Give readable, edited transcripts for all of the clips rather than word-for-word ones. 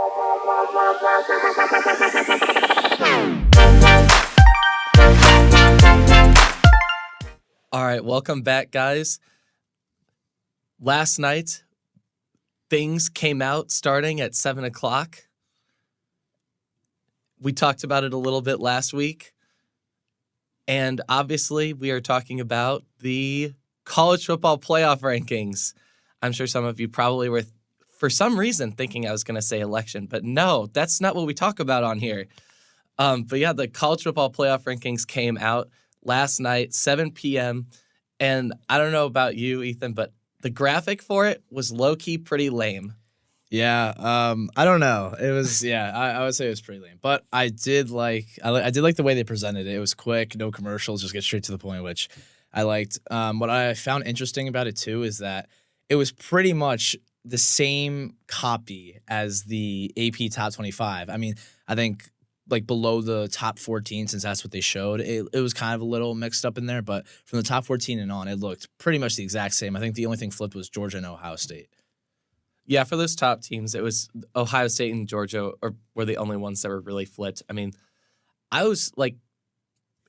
All right, welcome back, guys. Last night, things came out starting at 7 o'clock. We talked about it a little bit last week. And obviously, we are talking about the college football playoff rankings. I'm sure some of you probably were, for some reason, thinking I was going to say election. But no, that's not what we talk about on here. But yeah, the college football playoff rankings came out last night, 7 p.m., and I don't know about you, Ethan, but the graphic for it was low-key pretty lame. Yeah, I don't know. It was I would say it was pretty lame, but I did like the way they presented it. It was quick, no commercials, just get straight to the point, which I liked. What I found interesting about it too is that it was pretty much the same copy as the AP Top 25. I mean, I think like below the top 14, since that's what they showed, it was kind of a little mixed up in there, but from the top 14 and on, it looked pretty much the exact same. I think the only thing flipped was Georgia and Ohio State. Yeah, for those top teams, it was Ohio State and Georgia were the only ones that were really flipped. I mean, I was like,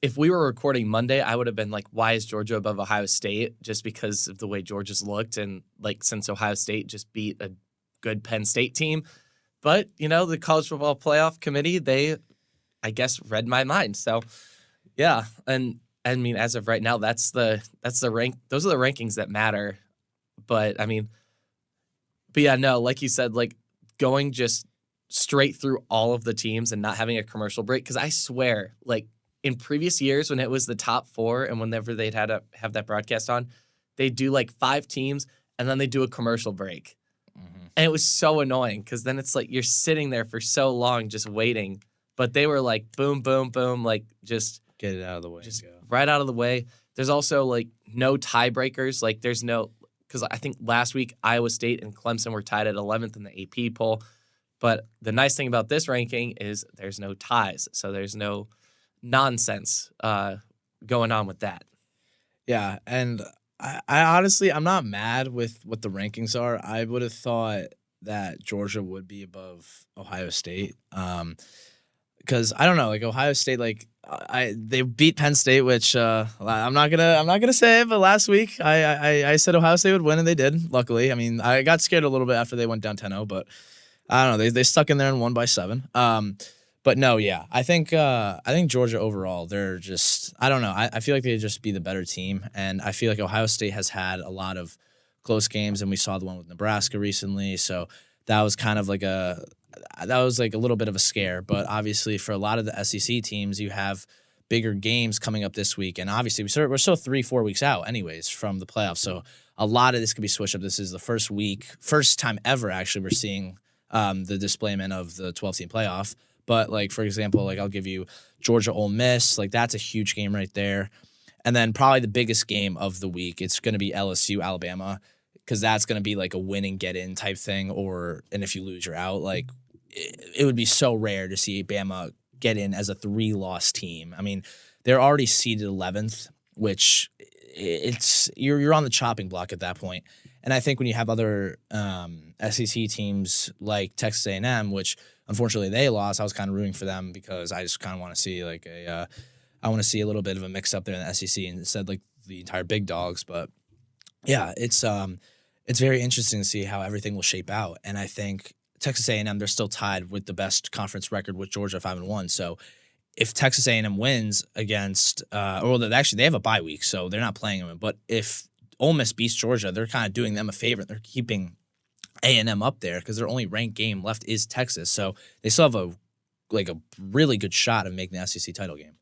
if we were recording Monday, I would have been like, why is Georgia above Ohio State? Just because of the way Georgia's looked, and like since Ohio State just beat a good Penn State team. But, you know, the College Football Playoff Committee, they, I guess, read my mind. So, yeah. And I mean, as of right now, that's the rank. Those are the rankings that matter. But yeah, no, like you said, like going just straight through all of the teams and not having a commercial break. Because I swear, like in previous years when it was the top four and whenever they'd had to have that broadcast on, they do like 5 teams and then they do a commercial break. And it was so annoying because then it's like you're sitting there for so long just waiting. But they were like, boom, boom, boom, like just Get it out of the way. just right out of the way. There's also like no tiebreakers. Like there's no, because I think last week Iowa State and Clemson were tied at 11th in the AP poll. But the nice thing about this ranking is there's no ties. So there's no nonsense going on with that. Yeah, and I honestly, I'm not mad with what the rankings are. I would have thought that Georgia would be above Ohio State. Because I don't know, like Ohio State, like they beat Penn State, which I'm not gonna say it, but last week I said Ohio State would win and they did. Luckily, I mean I got scared a little bit after they went down 10-0, but I don't know, they stuck in there and won by 7. But no, yeah, I think Georgia overall, they're just, I don't know, I feel like they'd just be the better team, and I feel like Ohio State has had a lot of close games, and we saw the one with Nebraska recently, so that was kind of like a little bit of a scare. But obviously for a lot of the SEC teams, you have bigger games coming up this week, and obviously we're still 3-4 weeks out anyways from the playoffs, so a lot of this could be switched up. This is the first time ever actually we're seeing the displayment of the 12-team playoff. But, like, for example, like, I'll give you Georgia Ole Miss. Like, that's a huge game right there. And then probably the biggest game of the week, it's going to be LSU, Alabama, because that's going to be, like, a win and get in type thing. And if you lose, you're out. Like, it would be so rare to see Bama get in as a 3-loss team. I mean, they're already seeded 11th, which you're on the chopping block at that point. And I think when you have other SEC teams like Texas A&M, which unfortunately they lost, I was kind of rooting for them because I just kind of want to see like I want to see a little bit of a mix up there in the SEC instead like the entire big dogs. But yeah, it's very interesting to see how everything will shape out. And I think Texas A&M, they're still tied with the best conference record with Georgia 5-1. So if Texas A&M wins against, they have a bye week, so they're not playing them. But if Ole Miss beats Georgia, they're kind of doing them a favor. They're keeping A&M up there because their only ranked game left is Texas. So they still have a really good shot of making the SEC title game.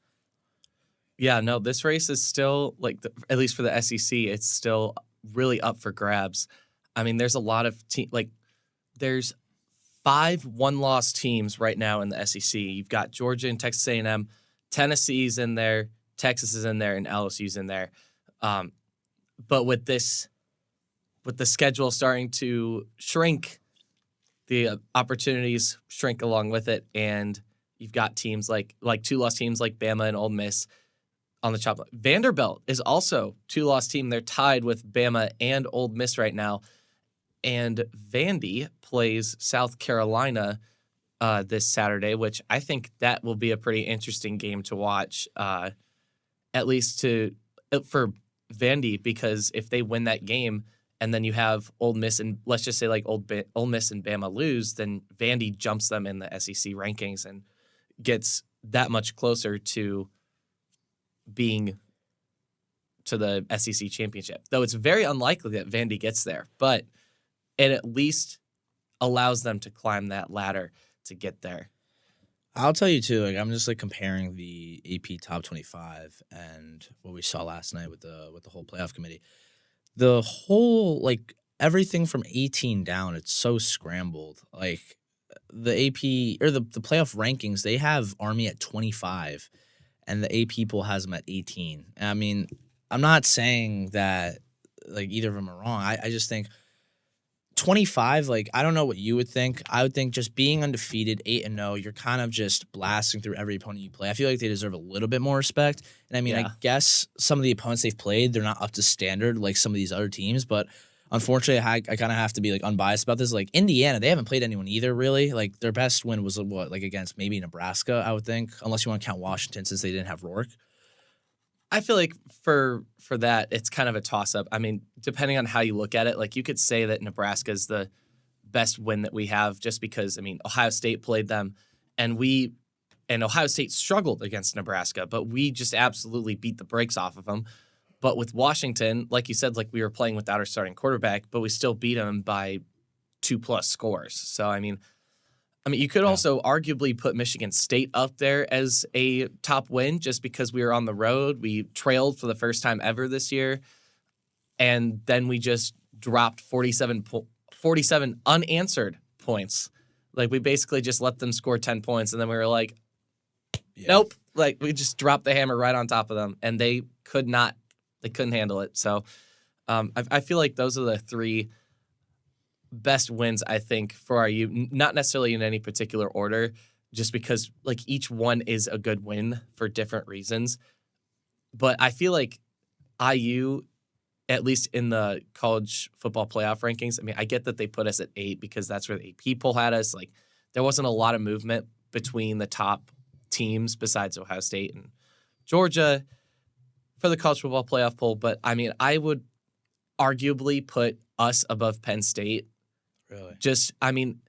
Yeah, no, this race is still, like, at least for the SEC, it's still really up for grabs. I mean, there's a lot of there's 5 one-loss teams right now in the SEC. You've got Georgia and Texas A&M, Tennessee's in there, Texas is in there, and LSU's in there. But with the schedule starting to shrink, the opportunities shrink along with it, and you've got teams like 2-loss teams like Bama and Ole Miss on the chop. Vanderbilt is also 2-loss team. They're tied with Bama and Ole Miss right now. And Vandy plays South Carolina this Saturday, which I think that will be a pretty interesting game to watch, at least for Vandy, because if they win that game and then you have Ole Miss and let's just say like Ole Miss and Bama lose, then Vandy jumps them in the SEC rankings and gets that much closer to being to the SEC championship. Though it's very unlikely that Vandy gets there, but it at least allows them to climb that ladder to get there. I'll tell you too, like I'm just like comparing the AP top 25 and what we saw last night with the whole playoff committee. The whole like everything from 18 down, it's so scrambled. Like the AP or the playoff rankings, they have Army at 25 and the AP poll has them at 18. I mean, I'm not saying that like either of them are wrong. I just think 25, like I don't know what you would think. I would think just being undefeated, 8-0, you're kind of just blasting through every opponent you play. I feel like they deserve a little bit more respect. And I mean, I guess some of the opponents they've played, they're not up to standard like some of these other teams. But unfortunately, I kind of have to be like unbiased about this. Like Indiana, they haven't played anyone either, really. Like their best win was what, like against maybe Nebraska, I would think, unless you want to count Washington since they didn't have Rourke. I feel like for that, it's kind of a toss-up. I mean, depending on how you look at it, like you could say that Nebraska is the best win that we have just because, I mean, Ohio State played them and Ohio State struggled against Nebraska, but we just absolutely beat the brakes off of them. But with Washington, like you said, like we were playing without our starting quarterback, but we still beat them by 2+ scores. So, I mean, you could also arguably put Michigan State up there as a top win just because we were on the road. We trailed for the first time ever this year, and then we just dropped 47 unanswered points. Like, we basically just let them score 10 points, and then we were like, nope. Like, we just dropped the hammer right on top of them, and they couldn't handle it. So I feel like those are the three best wins, I think, for IU, not necessarily in any particular order, just because like each one is a good win for different reasons. But I feel like IU, at least in the college football playoff rankings, I mean, I get that they put us at 8 because that's where the AP poll had us. Like, there wasn't a lot of movement between the top teams besides Ohio State and Georgia for the college football playoff poll. But I mean, I would arguably put us above Penn State. Really? Just, I mean,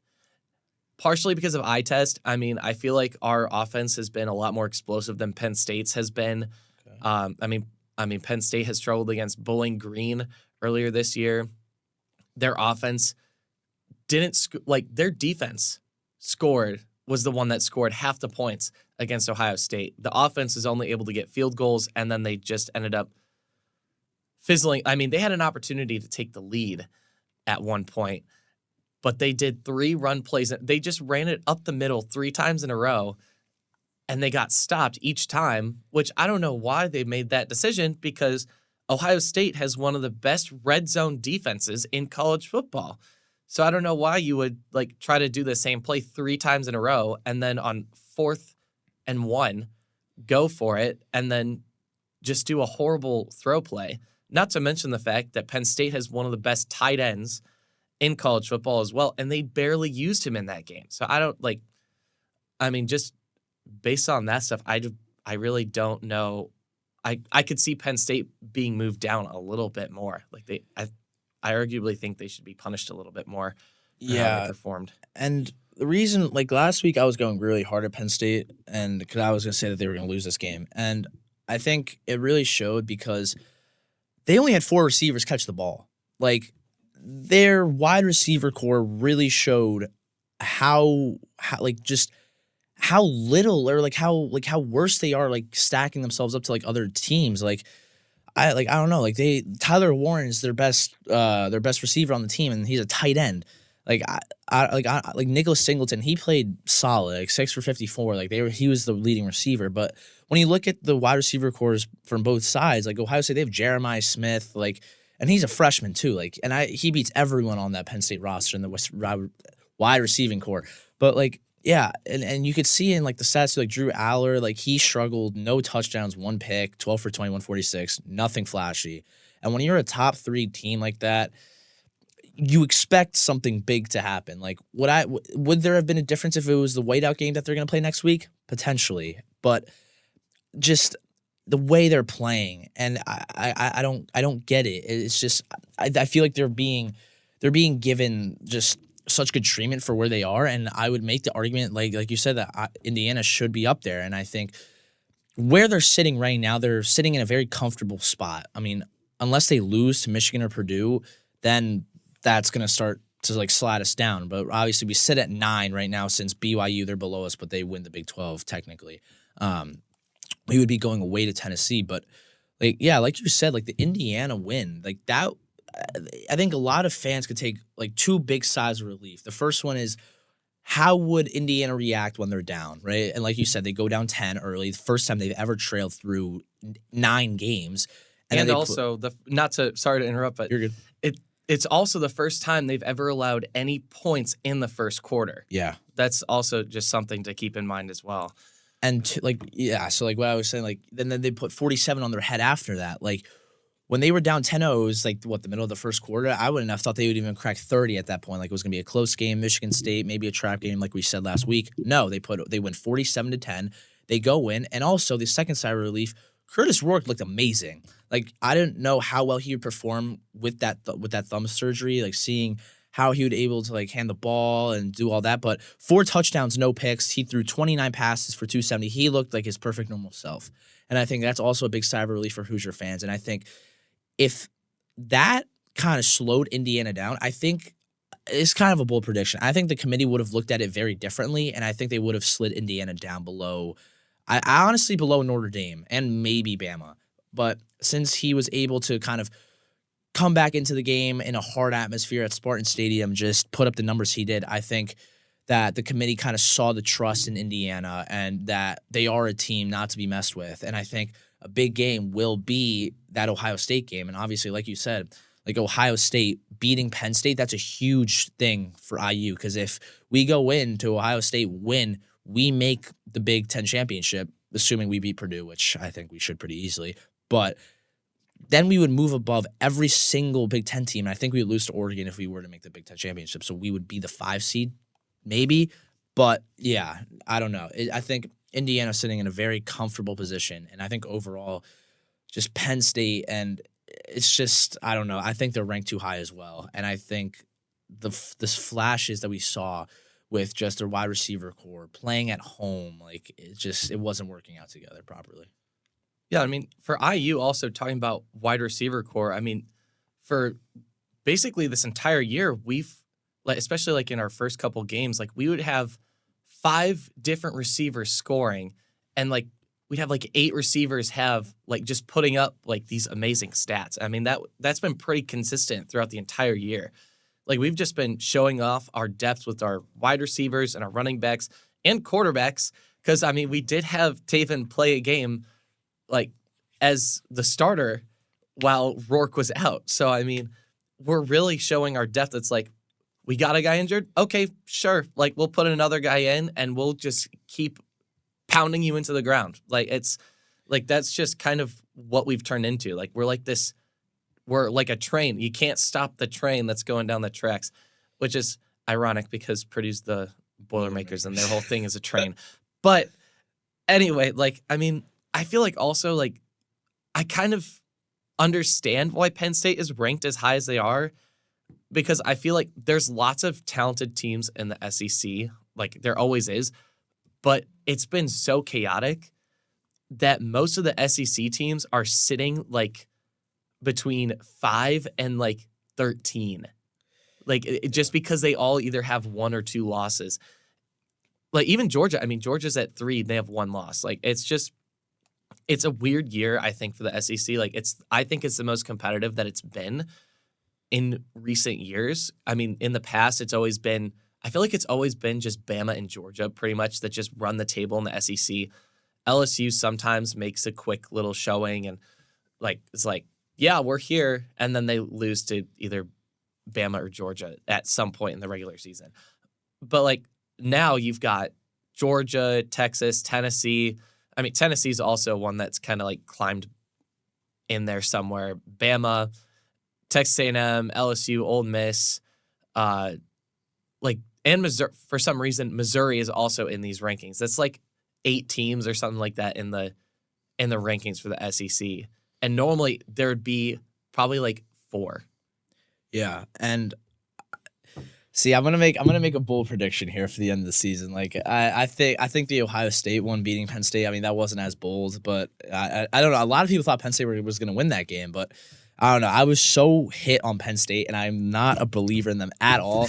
partially because of eye test. I mean, I feel like our offense has been a lot more explosive than Penn State's has been. Okay. I mean, Penn State has struggled against Bowling Green earlier this year. Their offense didn't their defense was the one that scored half the points against Ohio State. The offense is only able to get field goals, and then they just ended up fizzling. I mean, they had an opportunity to take the lead at one point, but they did 3 run plays. They just ran it up the middle 3 times in a row, and they got stopped each time, which I don't know why they made that decision because Ohio State has one of the best red zone defenses in college football. So I don't know why you would try to do the same play 3 times in a row and then on 4th and 1 go for it and then just do a horrible throw play. Not to mention the fact that Penn State has one of the best tight ends in college football as well, and they barely used him in that game. So I don't just based on that stuff, I really don't know. I could see Penn State being moved down a little bit more. I arguably think they should be punished a little bit more for how they performed. And the reason, last week, I was going really hard at Penn State, and because I was going to say that they were going to lose this game, and I think it really showed because they only had 4 receivers catch the ball. Their wide receiver core really showed how little or how worse they are stacking themselves up to other teams. I don't know. Tyler Warren is their best receiver on the team, and he's a tight end. Nicholas Singleton, he played solid, 6 for 54. He was the leading receiver. But when you look at the wide receiver cores from both sides, Ohio State, they have Jeremiah Smith, and he's a freshman too. He beats everyone on that Penn State roster in the wide receiving core. But yeah, and you could see in the stats too, Drew Aller, he struggled, no touchdowns, 1 pick, 12 for 20, 146, nothing flashy. And when you're a top 3 team like that, you expect something big to happen. Like, would there have been a difference if it was the whiteout game that they're going to play next week? Potentially, but just the way they're playing, and I don't get it. It's just I feel like they're being given just such good treatment for where they are, and I would make the argument like you said that Indiana should be up there, and I think where they're sitting right now, they're sitting in a very comfortable spot. I mean, unless they lose to Michigan or Purdue, then that's going to start to like slide us down. But obviously, we sit at 9 right now since BYU, they're below us, but they win the Big 12 technically. We would be going away to Tennessee, but like you said, like the Indiana win, like that. I think a lot of fans could take like 2 big sighs of relief. The first one is, how would Indiana react when they're down, right? And like you said, they go down 10 early, the first time they've ever trailed through 9 games. And also, sorry to interrupt, but you're good. It's also the first time they've ever allowed any points in the first quarter. Yeah. That's also just something to keep in mind as well. And so like what I was saying, like then they put 47 on their head after that. Like when they were down 10-0, it was like the middle of the first quarter. I wouldn't have thought they would even crack 30 at that point. Like it was gonna be a close game, Michigan State, maybe a trap game, like we said last week. No, they win 47-10. They go in, and also the second side of relief, Curtis Rourke looked amazing. Like I didn't know how well he would perform with that thumb surgery. Like seeing how he would able to like hand the ball and do all that. But 4 touchdowns, no picks. He threw 29 passes for 270. He looked like his perfect normal self. And I think that's also a big sigh of relief for Hoosier fans. And I think if that kind of slowed Indiana down, I think it's kind of a bold prediction. I think the committee would have looked at it very differently, and I think they would have slid Indiana down below. I honestly below Notre Dame and maybe Bama. But since he was able to kind of come back into the game in a hard atmosphere at Spartan Stadium, just put up the numbers he did, I think that the committee kind of saw the trust in Indiana and that they are a team not to be messed with. And I think a big game will be that Ohio State game. And obviously, like you said, like Ohio State beating Penn State, that's a huge thing for IU, because if we go into Ohio State win, we make the Big Ten championship, assuming we beat Purdue, which I think we should pretty easily. But then we would move above every single Big Ten team. And I think we would lose to Oregon if we were to make the Big Ten championship. So we would be the 5 seed, maybe. But yeah, I don't know. I think Indiana's sitting in a very comfortable position. And I think overall, just Penn State, and it's just, I don't know. I think they're ranked too high as well. And I think this flashes that we saw with just their wide receiver core playing at home, like it wasn't working out together properly. Yeah, I mean, for IU also talking about wide receiver core, I mean, for basically this entire year, we've, like, especially like in our first couple games, like we would have 5 different receivers scoring, and like we'd have like 8 receivers have like just putting up like these amazing stats. I mean, that's been pretty consistent throughout the entire year. Like we've just been showing off our depth with our wide receivers and our running backs and quarterbacks, because I mean, we did have Taven play a game like as the starter while Rourke was out. So, I mean, we're really showing our depth. It's like, we got a guy injured? Okay, sure. Like, we'll put another guy in and we'll just keep pounding you into the ground. Like, it's like, that's just kind of what we've turned into. Like, we're like a train. You can't stop the train that's going down the tracks, which is ironic because Purdue's the Boilermakers and their whole thing is a train. But anyway, like, I mean, I feel like also, like, I kind of understand why Penn State is ranked as high as they are, because I feel like there's lots of talented teams in the SEC. Like, there always is. But it's been so chaotic that most of the SEC teams are sitting, like, between 5 and, like, 13. Like, just because they all either have 1 or 2 losses. Like, even Georgia, I mean, Georgia's at 3. They have 1 loss. Like, it's a weird year, I think, for the SEC. Like, I think it's the most competitive that it's been in recent years. I mean, in the past, I feel like it's always been just Bama and Georgia pretty much that just run the table in the SEC. LSU sometimes makes a quick little showing and, like, it's like, yeah, we're here. And then they lose to either Bama or Georgia at some point in the regular season. But, like, now you've got Georgia, Texas, Tennessee. I mean, Tennessee's also one that's kind of like climbed in there somewhere. Bama, Texas A&M, LSU, Ole Miss. like, and Missouri, for some reason, Missouri is also in these rankings. That's like 8 teams or something like that in the rankings for the SEC. And normally there would be probably like 4. Yeah, and see, I'm gonna make a bold prediction here for the end of the season. Like I think the Ohio State one beating Penn State. I mean, that wasn't as bold, but I don't know. A lot of people thought Penn State was gonna win that game, but I don't know. I was so hit on Penn State, and I'm not a believer in them at all.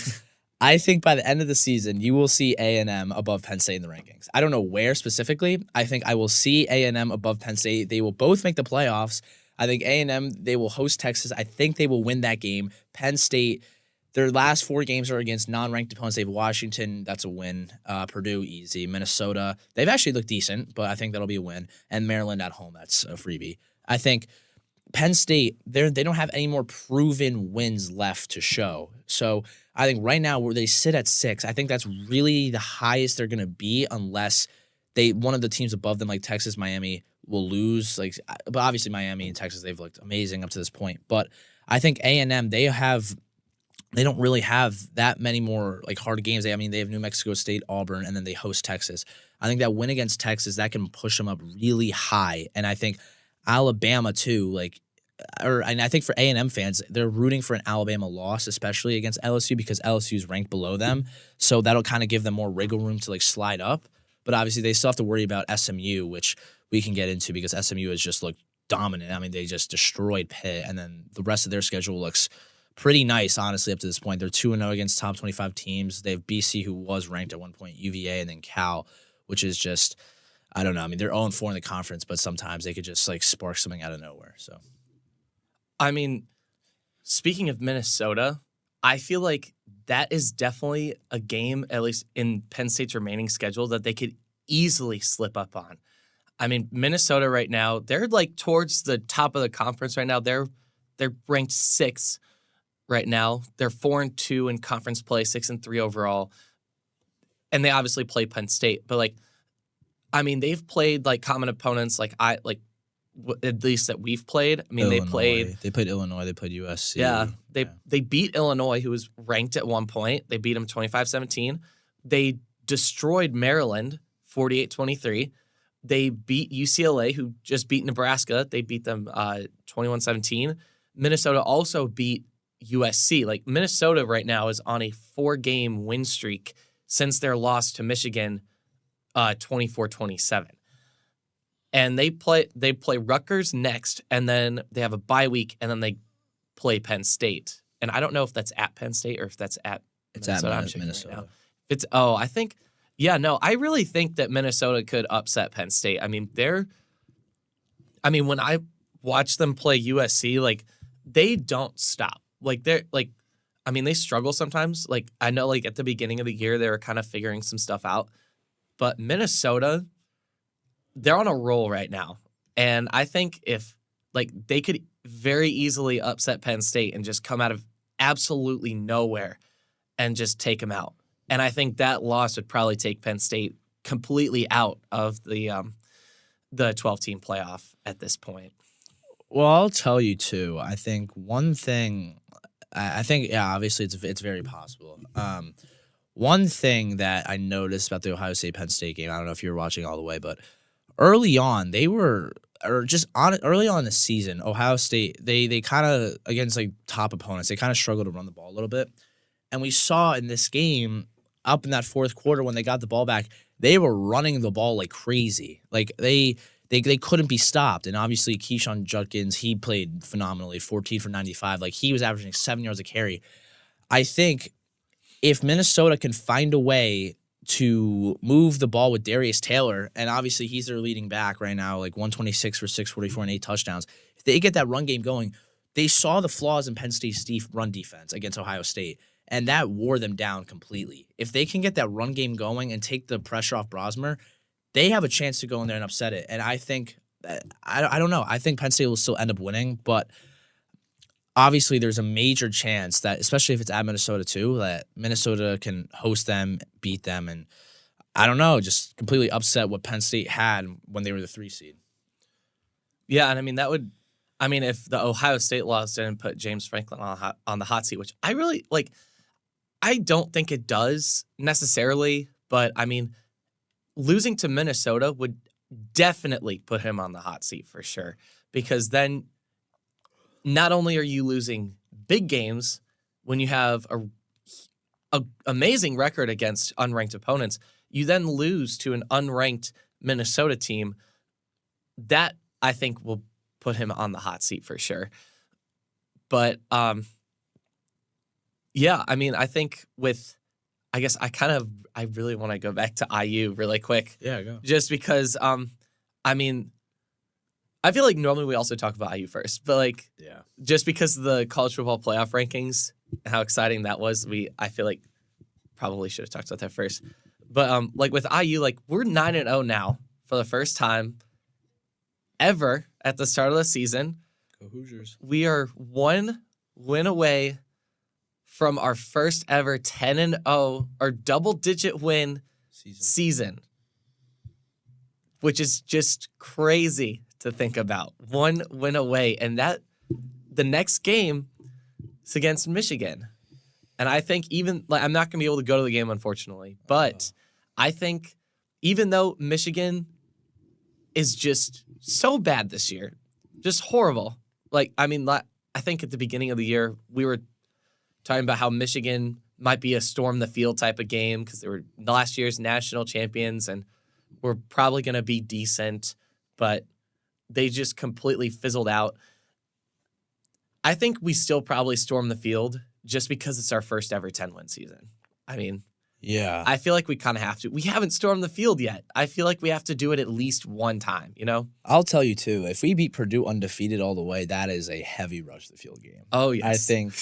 I think by the end of the season, you will see A&M above Penn State in the rankings. I don't know where specifically. I think I will see A&M above Penn State. They will both make the playoffs. I think A&M, they will host Texas. I think they will win that game. Penn State, their last 4 games are against non-ranked opponents. They have Washington, that's a win. Purdue, easy. Minnesota, they've actually looked decent, but I think that'll be a win. And Maryland at home, that's a freebie. I think Penn State, they don't have any more proven wins left to show. So I think right now where they sit at 6, I think that's really the highest they're going to be unless one of the teams above them, like Texas, Miami, will lose. But obviously Miami and Texas, they've looked amazing up to this point. But I think A&M, they don't really have that many more like hard games. They have New Mexico State, Auburn, and then they host Texas. I think that win against Texas, that can push them up really high. And I think Alabama too, and I think for A&M fans, they're rooting for an Alabama loss, especially against LSU, because LSU is ranked below them. So that'll kind of give them more wiggle room to slide up. But obviously they still have to worry about SMU, which we can get into because SMU has just looked dominant. I mean, they just destroyed Pitt, and then the rest of their schedule looks pretty nice, honestly, up to this point. They're 2-0 against top 25 teams. They have BC, who was ranked at one point, UVA, and then Cal, which is just, I don't know. I mean, they're 0-4 in the conference, but sometimes they could just spark something out of nowhere. So, I mean, speaking of Minnesota, I feel like that is definitely a game, at least in Penn State's remaining schedule, that they could easily slip up on. I mean, Minnesota right now, they're towards the top of the conference right now. They're ranked 6th right now. They're 4-2 in conference play, 6-3 overall. And they obviously play Penn State, but they've played common opponents at least that we've played. I mean, Illinois. They played Illinois, they played USC. Yeah, they beat Illinois, who was ranked at one point. They beat them 25-17. They destroyed Maryland 48-23. They beat UCLA, who just beat Nebraska. They beat them 21-17. Minnesota also beat USC. Minnesota right now is on a 4-game win streak since their loss to Michigan 24-27. And they play Rutgers next, and then they have a bye week, and then they play Penn State. And I don't know if that's at Penn State or if that's at Minnesota. It's at Minnesota. I really think that Minnesota could upset Penn State. I mean, when I watch them play USC, they don't stop. They struggle sometimes. I know, at the beginning of the year, they were kind of figuring some stuff out. But Minnesota, they're on a roll right now. And I think if, they could very easily upset Penn State and just come out of absolutely nowhere and just take them out. And I think that loss would probably take Penn State completely out of the 12-team playoff at this point. Well, I'll tell you too. I think one thing, obviously it's very possible. One thing that I noticed about the Ohio State-Penn State game, I don't know if you were watching all the way, but early on early on in the season, Ohio State, they kind of, against top opponents, they kind of struggled to run the ball a little bit. And we saw in this game, up in that 4th quarter when they got the ball back, they were running the ball like crazy. They couldn't be stopped. And obviously, Keyshawn Judkins, he played phenomenally, 14 for 95. He was averaging 7 yards a carry. I think if Minnesota can find a way to move the ball with Darius Taylor, and obviously he's their leading back right now, 126 for 644 and 8 touchdowns. If they get that run game going, they saw the flaws in Penn State's run defense against Ohio State, and that wore them down completely. If they can get that run game going and take the pressure off Brosmer, they have a chance to go in there and upset it. And I think, I don't know, I think Penn State will still end up winning, but obviously there's a major chance that, especially if it's at Minnesota too, that Minnesota can host them, beat them, and I don't know, just completely upset what Penn State had when they were the 3 seed. Yeah, and if the Ohio State loss didn't put James Franklin on the hot seat, which I really I don't think it does necessarily, but I mean, losing to Minnesota would definitely put him on the hot seat for sure. Because then not only are you losing big games when you have a amazing record against unranked opponents, you then lose to an unranked Minnesota team. That I think will put him on the hot seat for sure. But yeah, I mean, I think I guess I really want to go back to IU really quick. Yeah, go. Just because, I mean, I feel like normally we also talk about IU first, but like, Yeah. just because of the college football playoff rankings, how exciting that was, I feel like probably should have talked about that first. But like with IU, like we're 9-0 now for the first time ever at the start of the season. Go Hoosiers. We are 1 win away from our first ever 10-0 or double-digit win season, which is just crazy to think about. 1 win away, and that the next game is against Michigan. And I think even like I'm not going to be able to go to the game, unfortunately, but I think even though Michigan is just so bad this year, just horrible. Like, I mean, I think at the beginning of the year, we were talking about how Michigan might be a storm the field type of game because they were last year's national champions and were probably going to be decent, but they just completely fizzled out. I think we still probably storm the field just because it's our first ever 10-win season. I mean, yeah, I feel like we kind of have to. We haven't stormed the field yet. I feel like we have to do it at least one time, you know? I'll tell you, too, if we beat Purdue undefeated all the way, that is a heavy rush the field game. Oh, yes. I think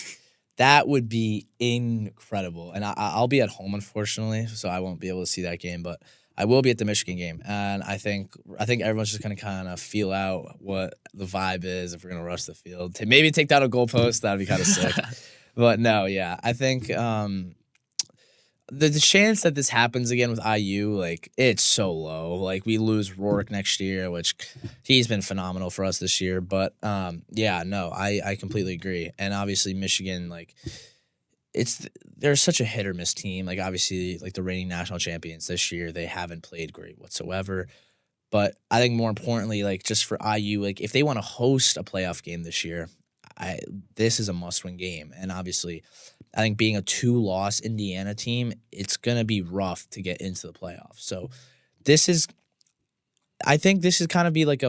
that would be incredible. And I'll be at home, unfortunately, so I won't be able to see that game, but I will be at the Michigan game. And I think everyone's just going to kind of feel out what the vibe is if we're going to rush the field. Maybe take down a goalpost. That would be kind of sick. But no, yeah, I think the chance that this happens again with IU, like, it's so low. Like, we lose Rourke next year, which he's been phenomenal for us this year. But, yeah, no, I completely agree. And obviously Michigan, like, they're such a hit or miss team. Like, obviously, like, the reigning national champions this year, they haven't played great whatsoever. But I think more importantly, like, just for IU, like, if they want to host a playoff game this year, this is a must-win game. And obviously, I think being a 2-loss Indiana team, it's going to be rough to get into the playoffs. So I think this is kind of be like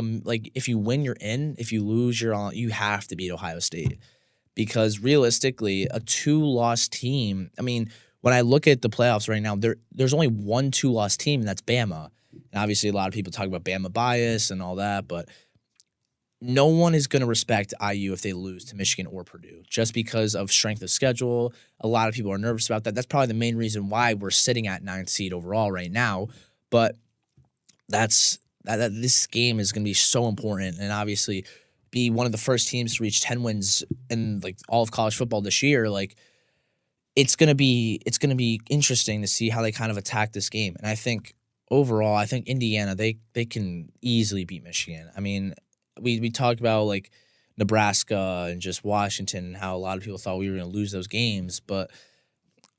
if you win, you're in. If you lose, you're on. You have to beat Ohio State because realistically, a 2-loss team. I mean, when I look at the playoffs right now, there's only one 2-loss team, and that's Bama. And obviously, a lot of people talk about Bama bias and all that, but no one is going to respect IU if they lose to Michigan or Purdue just because of strength of schedule. A lot of people are nervous about that. That's probably the main reason why we're sitting at 9th seed overall right now. But this game is going to be so important and obviously be one of the first teams to reach 10 wins in like all of college football this year. Like it's going to be interesting to see how they kind of attack this game. And I think overall, Indiana, they can easily beat Michigan. I mean, we talked about like Nebraska and just Washington and how a lot of people thought we were going to lose those games, but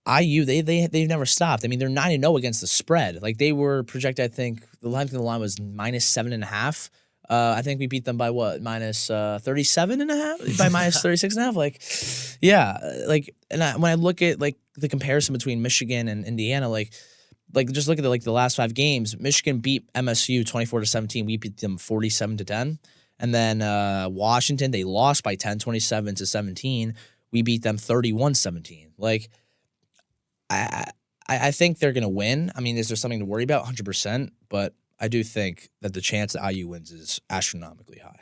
IU they've never stopped. I mean, they're 9-0 against the spread. Like they were projected. I think the length of the line was -7.5. I think we beat them by what -37.5 by -36.5. Like, yeah, like when I look at like the comparison between Michigan and Indiana, like just look at the last 5 games. Michigan beat MSU 24-17. We beat them 47-10. And then Washington, they lost by 10, 27-17. We beat them 31-17. Like, I think they're going to win. I mean, is there something to worry about? 100%. But I do think that the chance that IU wins is astronomically high.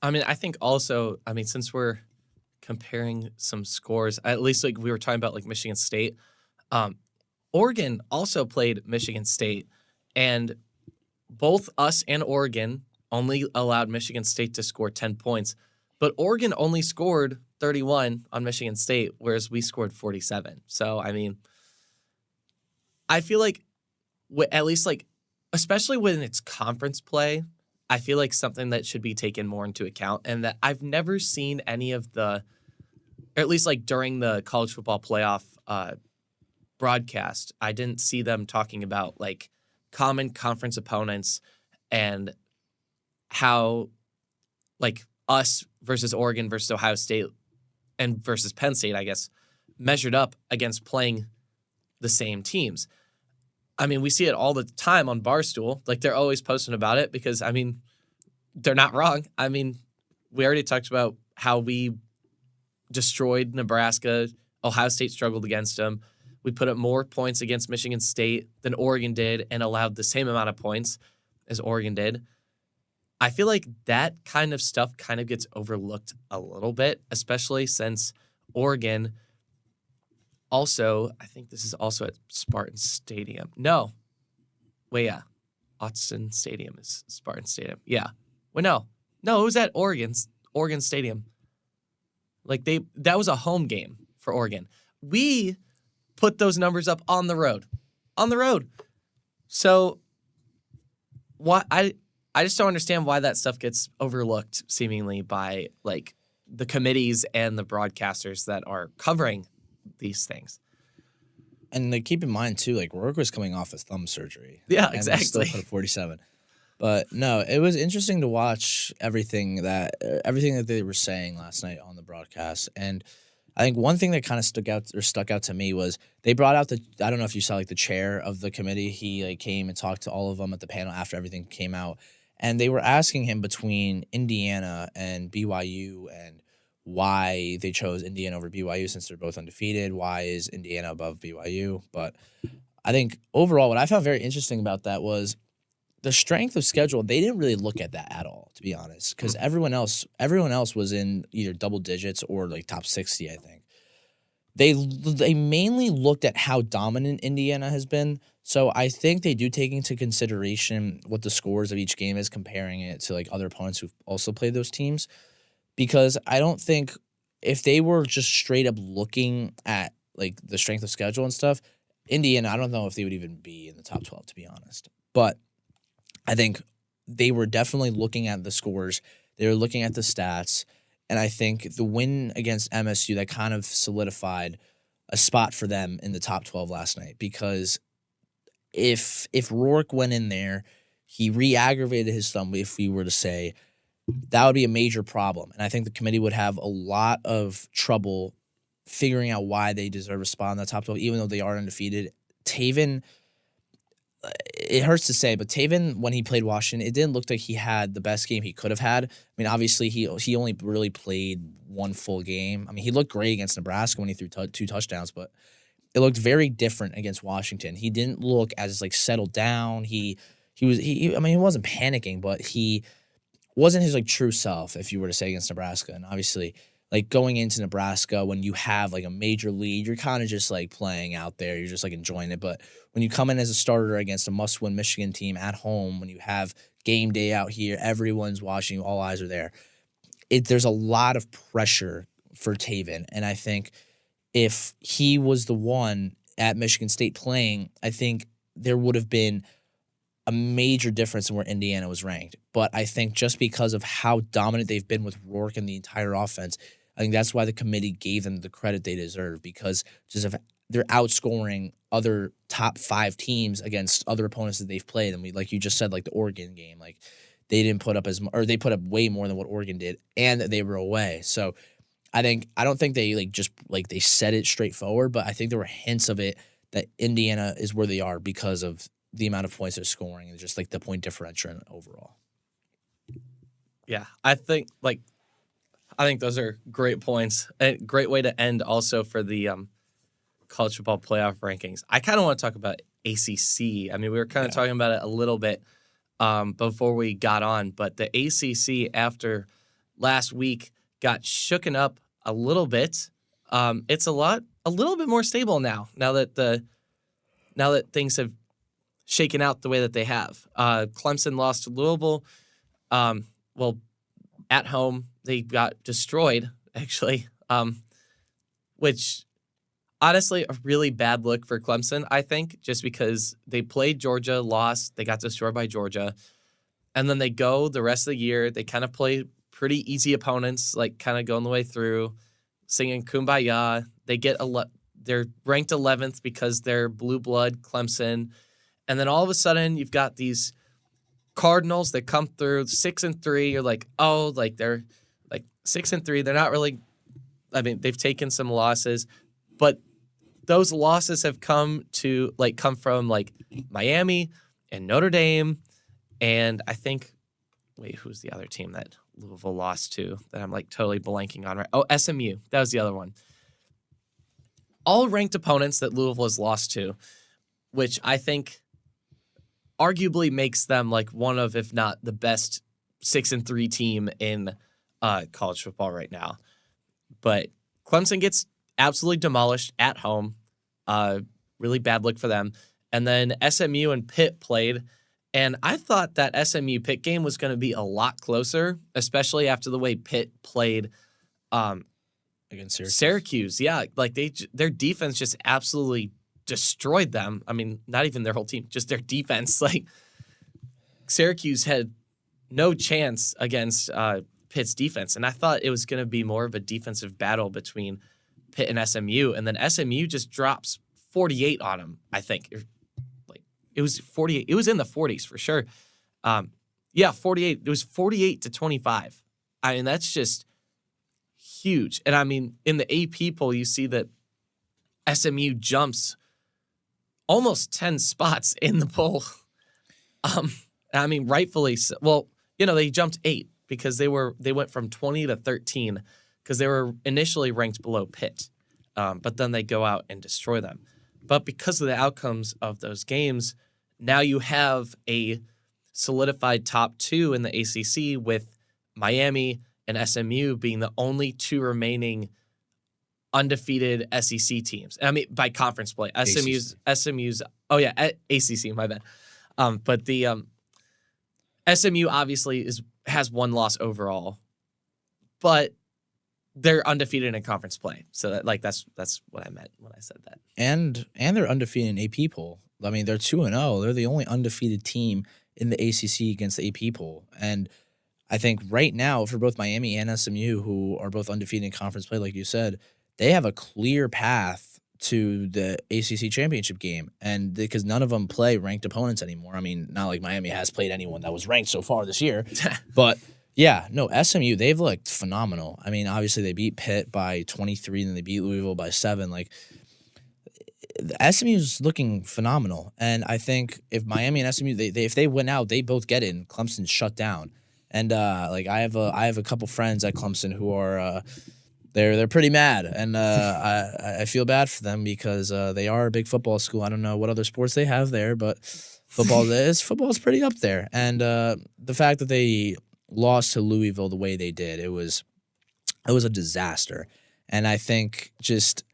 I mean, I think also, since we're comparing some scores, at least like we were talking about like Michigan State, Oregon also played Michigan State, and both us and Oregon only allowed Michigan State to score 10 points, but Oregon only scored 31 on Michigan State, whereas we scored 47. So, I mean, I feel like at least like, especially when it's conference play, I feel like something that should be taken more into account, and that I've never seen any of the or at least like during the college football playoff broadcast, I didn't see them talking about like common conference opponents and how like us versus Oregon versus Ohio State and versus Penn State, I guess, measured up against playing the same teams. I mean, we see it all the time on Barstool. Like, they're always posting about it because, I mean, they're not wrong. I mean, we already talked about how we destroyed Nebraska. Ohio State struggled against them. We put up more points against Michigan State than Oregon did and allowed the same amount of points as Oregon did. I feel like that kind of stuff kind of gets overlooked a little bit, especially since Oregon also, I think this is also at Spartan Stadium. No. Wait, yeah. Autzen Stadium is Spartan Stadium. Yeah. Well, no, it was at Oregon Stadium. Like that was a home game for Oregon. We put those numbers up on the road. So why I just don't understand why that stuff gets overlooked seemingly by like the committees and the broadcasters that are covering these things. And like, keep in mind too, like Rourke was coming off his thumb surgery. Yeah, and exactly. Still put a 47. But no, it was interesting to watch everything that they were saying last night on the broadcast. And I think one thing that kind of stuck out to me was they brought out I don't know if you saw like the chair of the committee. He like came and talked to all of them at the panel after everything came out. And they were asking him between Indiana and BYU and why they chose Indiana over BYU since they're both undefeated. Why is Indiana above BYU? But I think overall what I found very interesting about that was the strength of schedule. They didn't really look at that at all, to be honest, because everyone else was in either double digits or like top 60, I think. They mainly looked at how dominant Indiana has been. So I think they do take into consideration what the scores of each game is, comparing it to like other opponents who've also played those teams. Because I don't think if they were just straight up looking at like the strength of schedule and stuff, Indiana, I don't know if they would even be in the top 12, to be honest. But I think they were definitely looking at the scores. They were looking at the stats. And I think the win against MSU, that kind of solidified a spot for them in the top 12 last night. Because if Rourke went in there, he re-aggravated his thumb, if we were to say, that would be a major problem. And I think the committee would have a lot of trouble figuring out why they deserve a spot in the top 12, even though they are undefeated. Taven, it hurts to say, but Taven, when he played Washington, it didn't look like he had the best game he could have had. I mean, obviously, he only really played one full game. I mean, he looked great against Nebraska when he threw 2 touchdowns, but it looked very different against Washington. He didn't look as like settled down. He wasn't panicking, but he wasn't his like true self, if you were to say, against Nebraska. And obviously, like going into Nebraska when you have like a major lead, you're kind of just like playing out there. You're just like enjoying it. But when you come in as a starter against a must-win Michigan team at home, when you have game day out here, everyone's watching you, all eyes are there. There's a lot of pressure for Taven. And I think if he was the one at Michigan State playing, I think there would have been a major difference in where Indiana was ranked. But I think just because of how dominant they've been with Rourke and the entire offense, I think that's why the committee gave them the credit they deserve, because just of they're outscoring other top 5 teams against other opponents that they've played. And like you just said, like the Oregon game, like they didn't put up they put up way more than what Oregon did, and they were away. So I don't think they they said it straightforward, but I think there were hints of it that Indiana is where they are because of the amount of points they're scoring and just like the point differential overall. Yeah, I think those are great points. A great way to end also for the college football playoff rankings. I kind of want to talk about ACC. I mean, we were kind of talking about it a little bit before we got on, but the ACC after last week got shooken up a little bit. It's a little bit more stable now that things have shaken out the way that they have. Clemson lost to Louisville. At home, they got destroyed, actually, which honestly, a really bad look for Clemson, I think, just because they played Georgia, lost, they got destroyed by Georgia, and then they go the rest of the year, they kind of play pretty easy opponents, like kind of going the way through, singing Kumbaya. They get they're ranked 11th because they're blue blood Clemson. And then all of a sudden you've got these Cardinals that come through 6-3. You're like, oh, like they're like 6-3. They're not really, I mean, they've taken some losses, but those losses have come from like Miami and Notre Dame. And I think, wait, who's the other team that Louisville lost to that I'm like totally blanking on right? Oh, SMU. That was the other one. All ranked opponents that Louisville has lost to, which I think arguably makes them like one of, if not the best 6-3 team in college football right now. But Clemson gets absolutely demolished at home. Really bad look for them. And then SMU and Pitt played. And I thought that SMU Pitt game was going to be a lot closer, especially after the way Pitt played against Syracuse. Yeah, like their defense just absolutely destroyed them. I mean, not even their whole team, just their defense. Like Syracuse had no chance against Pitt's defense. And I thought it was going to be more of a defensive battle between Pitt and SMU. And then SMU just drops 48 on them, I think. Like it was 48. It was in the 40s for sure. 48. It was 48-25. I mean, that's just huge. And I mean, in the AP poll, you see that SMU jumps almost 10 spots in the poll. I mean, rightfully so. Well, they jumped 8 because they went from 20 to 13 because they were initially ranked below Pitt. But then they go out and destroy them. But because of the outcomes of those games, now you have a solidified top 2 in the ACC with Miami and SMU being the only 2 remaining undefeated SEC teams. I mean, by conference play. SMU's ACC, my bad. But the SMU obviously has 1 loss overall, but they're undefeated in conference play. So that's what I meant when I said that. And they're undefeated in AP poll. I mean, they're 2-0. They're the only undefeated team in the ACC against the AP poll. And I think right now for both Miami and SMU, who are both undefeated in conference play, like you said, they have a clear path to the ACC championship game. And because none of them play ranked opponents anymore. I mean, not like Miami has played anyone that was ranked so far this year. But yeah, no, SMU, they've looked phenomenal. I mean, obviously they beat Pitt by 23 and then they beat Louisville by 7. Like, SMU's looking phenomenal. And I think if Miami and SMU, if they win out, they both get it and Clemson's shut down. And I have a couple friends at Clemson who are they're pretty mad, and I feel bad for them because they are a big football school. I don't know what other sports they have there, but football is pretty up there. And the fact that they lost to Louisville the way they did, it was a disaster. And I think just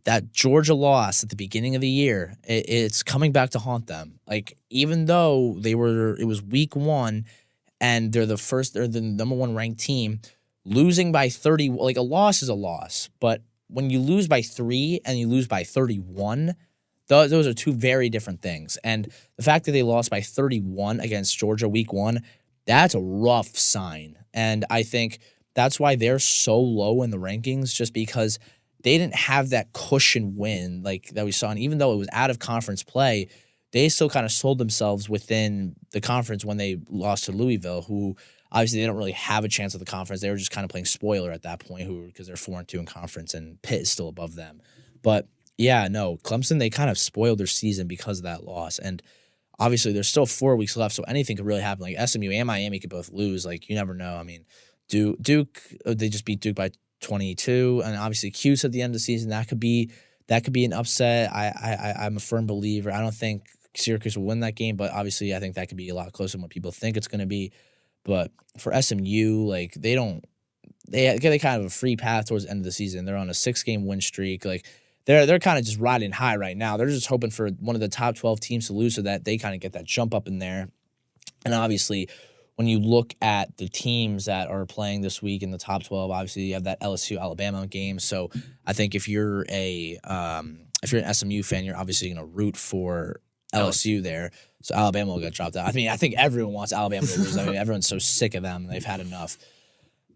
that Georgia loss at the beginning of the year, it's coming back to haunt them. Like, even though it was week 1 and they're the number 1 ranked team, losing by 30, like a loss is a loss. But when you lose by 3 and you lose by 31, those are 2 very different things. And the fact that they lost by 31 against Georgia week 1, that's a rough sign. And I think that's why they're so low in the rankings, just because they didn't have that cushion win like that we saw. And even though it was out of conference play, they still kind of sold themselves within the conference when they lost to Louisville, who obviously they don't really have a chance at the conference. They were just kind of playing spoiler at that point, because they're 4-2 in conference, and Pitt is still above them. But yeah, no, Clemson, they kind of spoiled their season because of that loss. And obviously there's still 4 weeks left, so anything could really happen. Like SMU and Miami could both lose. Like, you never know. I mean, Duke, they just beat Duke by 22, and obviously Cuse at the end of the season, that could be an upset. I'm a firm believer. I don't think Syracuse will win that game, but obviously I think that could be a lot closer than what people think it's going to be. But for SMU, like, they kind of a free path towards the end of the season. They're on a 6-game win streak. Like, they're kind of just riding high right now. They're just hoping for one of the top 12 teams to lose so that they kind of get that jump up in there. And obviously, when you look at the teams that are playing this week in the top 12, obviously you have that LSU-Alabama game. So I think if you're an SMU fan, you're obviously going to root for LSU there. So Alabama will get dropped out. I mean, I think everyone wants Alabama to lose. I mean, everyone's so sick of them. They've had enough.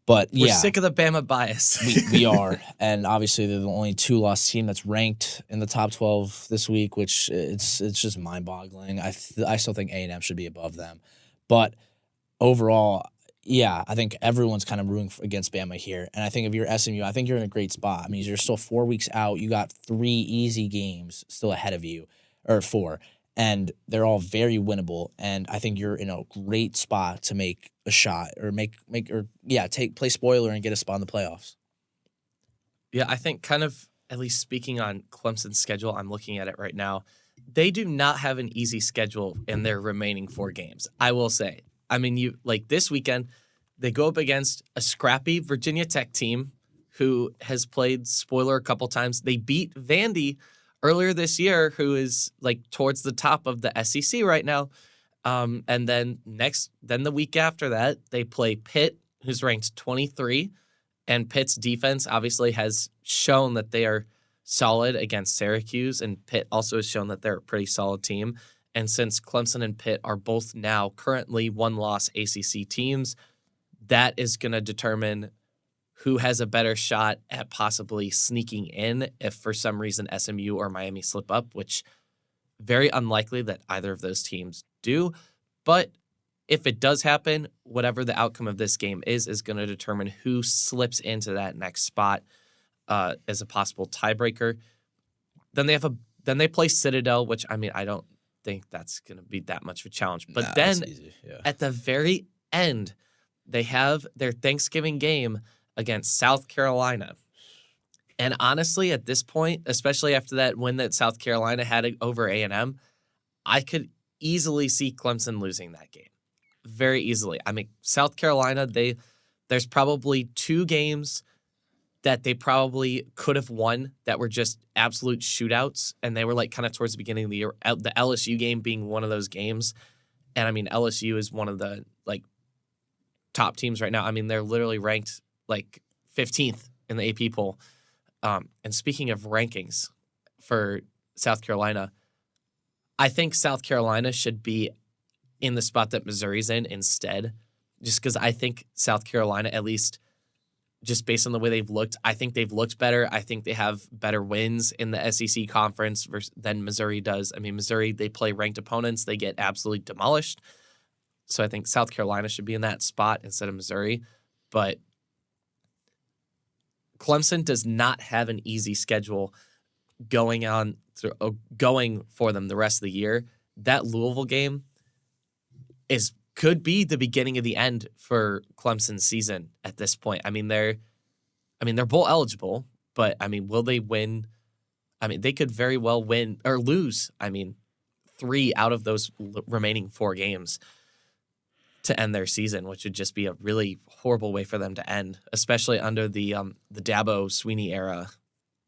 But We're yeah, sick of the Bama bias. we are, and obviously they're the only 2-loss team that's ranked in the top 12 this week, which it's just mind-boggling. I still think A&M should be above them, but overall, yeah, I think everyone's kind of rooting against Bama here, and I think if you're SMU, I think you're in a great spot. I mean, you're still 4 weeks out. You got 3 easy games still ahead of you, or 4. And they're all very winnable, and I think you're in a great spot to make a shot or play spoiler and get a spot in the playoffs. Yeah, I think kind of, at least speaking on Clemson's schedule, I'm looking at it right now. They do not have an easy schedule in their remaining 4 games, I will say. I mean, this weekend, they go up against a scrappy Virginia Tech team who has played spoiler a couple times. They beat Vandy earlier this year, who is towards the top of the SEC right now. And then the week after that, they play Pitt, who's ranked 23. And Pitt's defense obviously has shown that they are solid against Syracuse. And Pitt also has shown that they're a pretty solid team. And since Clemson and Pitt are both now currently 1-loss ACC teams, that is going to determine who has a better shot at possibly sneaking in if for some reason SMU or Miami slip up, which very unlikely that either of those teams do. But if it does happen, whatever the outcome of this game is going to determine who slips into that next spot as a possible tiebreaker. Then they play Citadel, which I don't think that's going to be that much of a challenge. But then at the very end, they have their Thanksgiving game against South Carolina. And honestly, at this point, especially after that win that South Carolina had over A&M, I could easily see Clemson losing that game. Very easily. I mean, South Carolina, there's probably 2 games that they probably could have won that were just absolute shootouts, and they were kind of towards the beginning of the year, the LSU game being one of those games. And I mean, LSU is one of the top teams right now. I mean, they're literally ranked 15th in the AP poll. And speaking of rankings for South Carolina, I think South Carolina should be in the spot that Missouri's in instead, just because I think South Carolina, at least just based on the way they've looked, I think they've looked better. I think they have better wins in the SEC conference than Missouri does. I mean, Missouri, they play ranked opponents. They get absolutely demolished. So I think South Carolina should be in that spot instead of Missouri. But Clemson does not have an easy schedule going for them the rest of the year. That Louisville game could be the beginning of the end for Clemson's season at this point. I mean, they're bowl eligible, but I mean, will they win? I mean, they could very well win or lose. I mean, 3 out of those remaining 4 games to end their season, which would just be a really horrible way for them to end, especially under the Dabo Sweeney era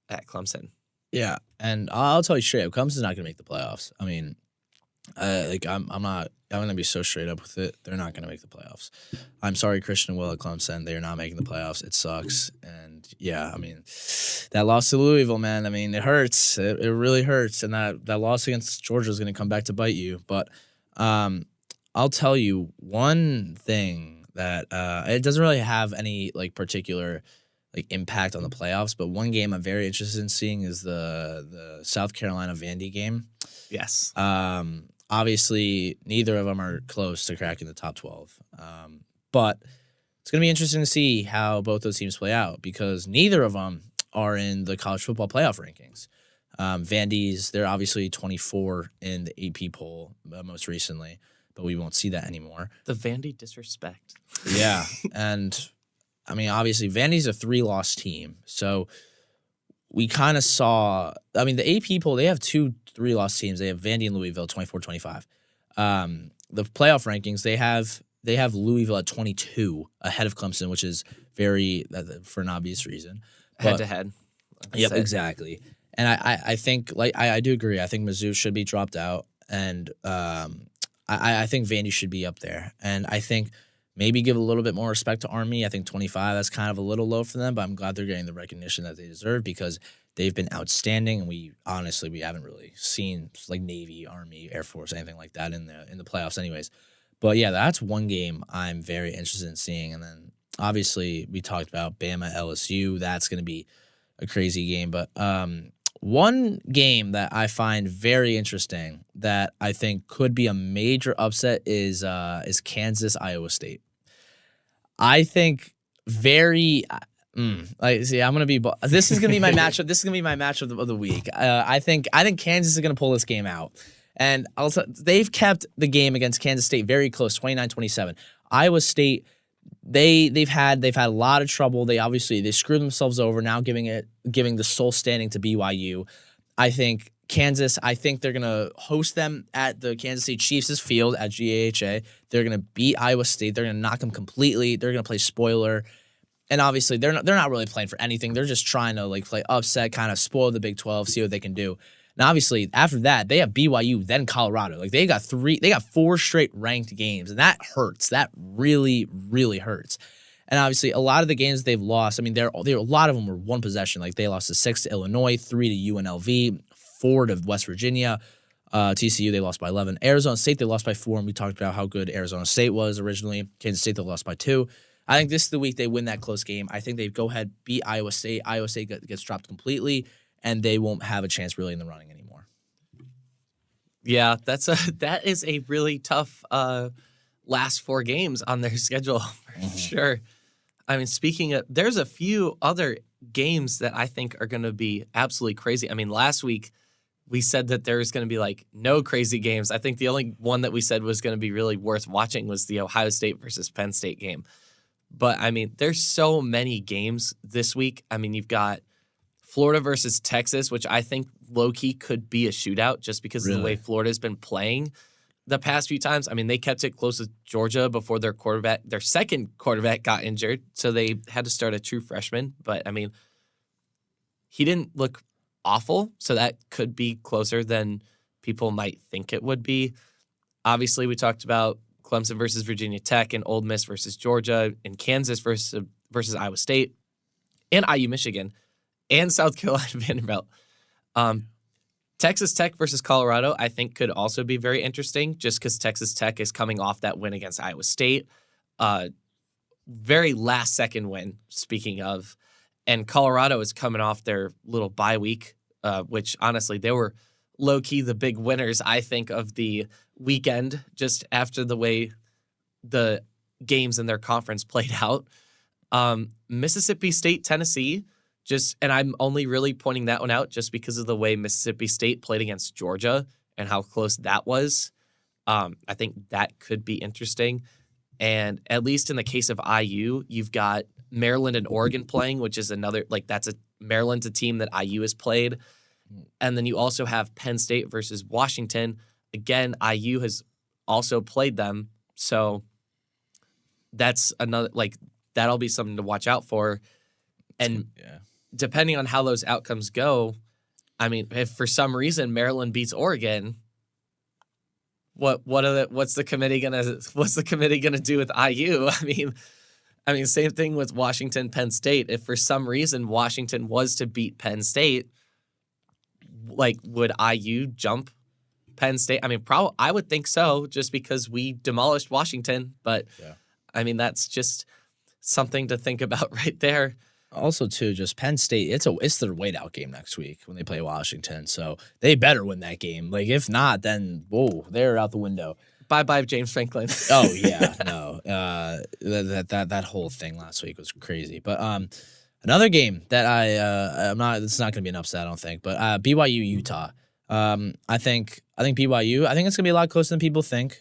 at Clemson. Yeah, and I'll tell you straight up, Clemson's not going to make the playoffs. I mean, I'm going to be so straight up with it. They're not going to make the playoffs. I'm sorry, Christian Will at Clemson. They're not making the playoffs. It sucks. And yeah, I mean, that loss to Louisville, man, I mean, it hurts. It really hurts. And that loss against Georgia is going to come back to bite you. But I'll tell you one thing that it doesn't really have any particular impact on the playoffs, but one game I'm very interested in seeing is the South Carolina Vandy game. Yes. Obviously, neither of them are close to cracking the top 12. But it's going to be interesting to see how both those teams play out because neither of them are in the college football playoff rankings. Vandy's, they're obviously 24 in the AP poll most recently, but we won't see that anymore. The Vandy disrespect. Yeah. And I mean, obviously, Vandy's a 3-loss team. So we kind of saw, I mean, the AP poll, they have 2 3-loss teams. They have Vandy and Louisville, 24-25. The playoff rankings, they have Louisville at 22 ahead of Clemson, which is very, for an obvious reason. Head to head. Yep, exactly. And I think, I do agree. I think Mizzou should be dropped out. And I think Vandy should be up there. And I think maybe give a little bit more respect to Army. I think 25, that's kind of a little low for them, but I'm glad they're getting the recognition that they deserve because they've been outstanding. And we haven't really seen Navy, Army, Air Force, anything like that in the playoffs anyways. But yeah, that's one game I'm very interested in seeing. And then Obviously, we talked about Bama LSU. That's going to be a crazy game. But one game that I find very interesting that I think could be a major upset is Kansas Iowa State. I think very. Like, see, I'm gonna be. This is gonna be my matchup. This is gonna be my matchup of the week. I think Kansas is gonna pull this game out, and also they've kept the game against Kansas State very close, 29-27. Iowa State, they've had a lot of trouble. They screwed themselves over. Now giving the sole standing to BYU. I think Kansas. I think they're gonna host them at the Kansas City Chiefs' field at GAHA. They're gonna beat Iowa State. They're gonna knock them completely. They're gonna play spoiler. And obviously, they're not really playing for anything. They're just trying to play upset, kind of spoil the Big 12, see what they can do. And obviously, after that, they have BYU, then Colorado. They got 4 straight ranked games, and that hurts. That really, really hurts. And obviously, a lot of the games they've lost, a lot of them were one possession. Like they lost 6 to Illinois, 3 to UNLV, 4 to West Virginia. TCU, they lost by 11. Arizona State, they lost by 4, and we talked about how good Arizona State was originally. Kansas State, they lost by 2. I think this is the week they win that close game. I think they go ahead, beat Iowa State. Iowa State gets dropped completely, and they won't have a chance really in the running anymore. Yeah, that is a really tough last 4 games on their schedule for sure. I mean, speaking of, there's a few other games that I think are going to be absolutely crazy. I mean, last week we said that there's going to be no crazy games. I think the only one that we said was going to be really worth watching was the Ohio State versus Penn State game. But, I mean, there's so many games this week. I mean, you've got Florida versus Texas, which I think low-key could be a shootout just because of the way Florida's been playing the past few times. I mean, they kept it close with Georgia before their second quarterback got injured, so they had to start a true freshman. But, I mean, he didn't look awful, so that could be closer than people might think it would be. Obviously, we talked about Clemson versus Virginia Tech, and Ole Miss versus Georgia, and Kansas versus Iowa State, and IU Michigan, and South Carolina Vanderbilt. Texas Tech versus Colorado, I think, could also be very interesting, just because Texas Tech is coming off that win against Iowa State. Very last-second win, speaking of. And Colorado is coming off their little bye week, which, honestly, they were low-key the big winners, I think, of the weekend, just after the way the games in their conference played out. Mississippi State, Tennessee, and I'm only really pointing that one out just because of the way Mississippi State played against Georgia and how close that was. I think that could be interesting. And at least in the case of IU, you've got Maryland and Oregon playing, which is another, Maryland's a team that IU has played. And then you also have Penn State versus Washington. Again, IU has also played them. So that's another, that'll be something to watch out for. And depending on how those outcomes go, I mean, if for some reason Maryland beats Oregon, what's the committee gonna do with IU? I mean, same thing with Washington, Penn State. If for some reason Washington was to beat Penn State, would IU jump Penn State? I mean, I would think so, just because we demolished Washington. But I mean, that's just something to think about right there. Also, too, just Penn State, it's their whiteout game next week when they play Washington. So they better win that game. If not, then they're out the window. Bye, James Franklin. Oh yeah, no, that whole thing last week was crazy. But another game that I'm not. It's not going to be an upset, I don't think. But BYU Utah. I think BYU. I think it's going to be a lot closer than people think.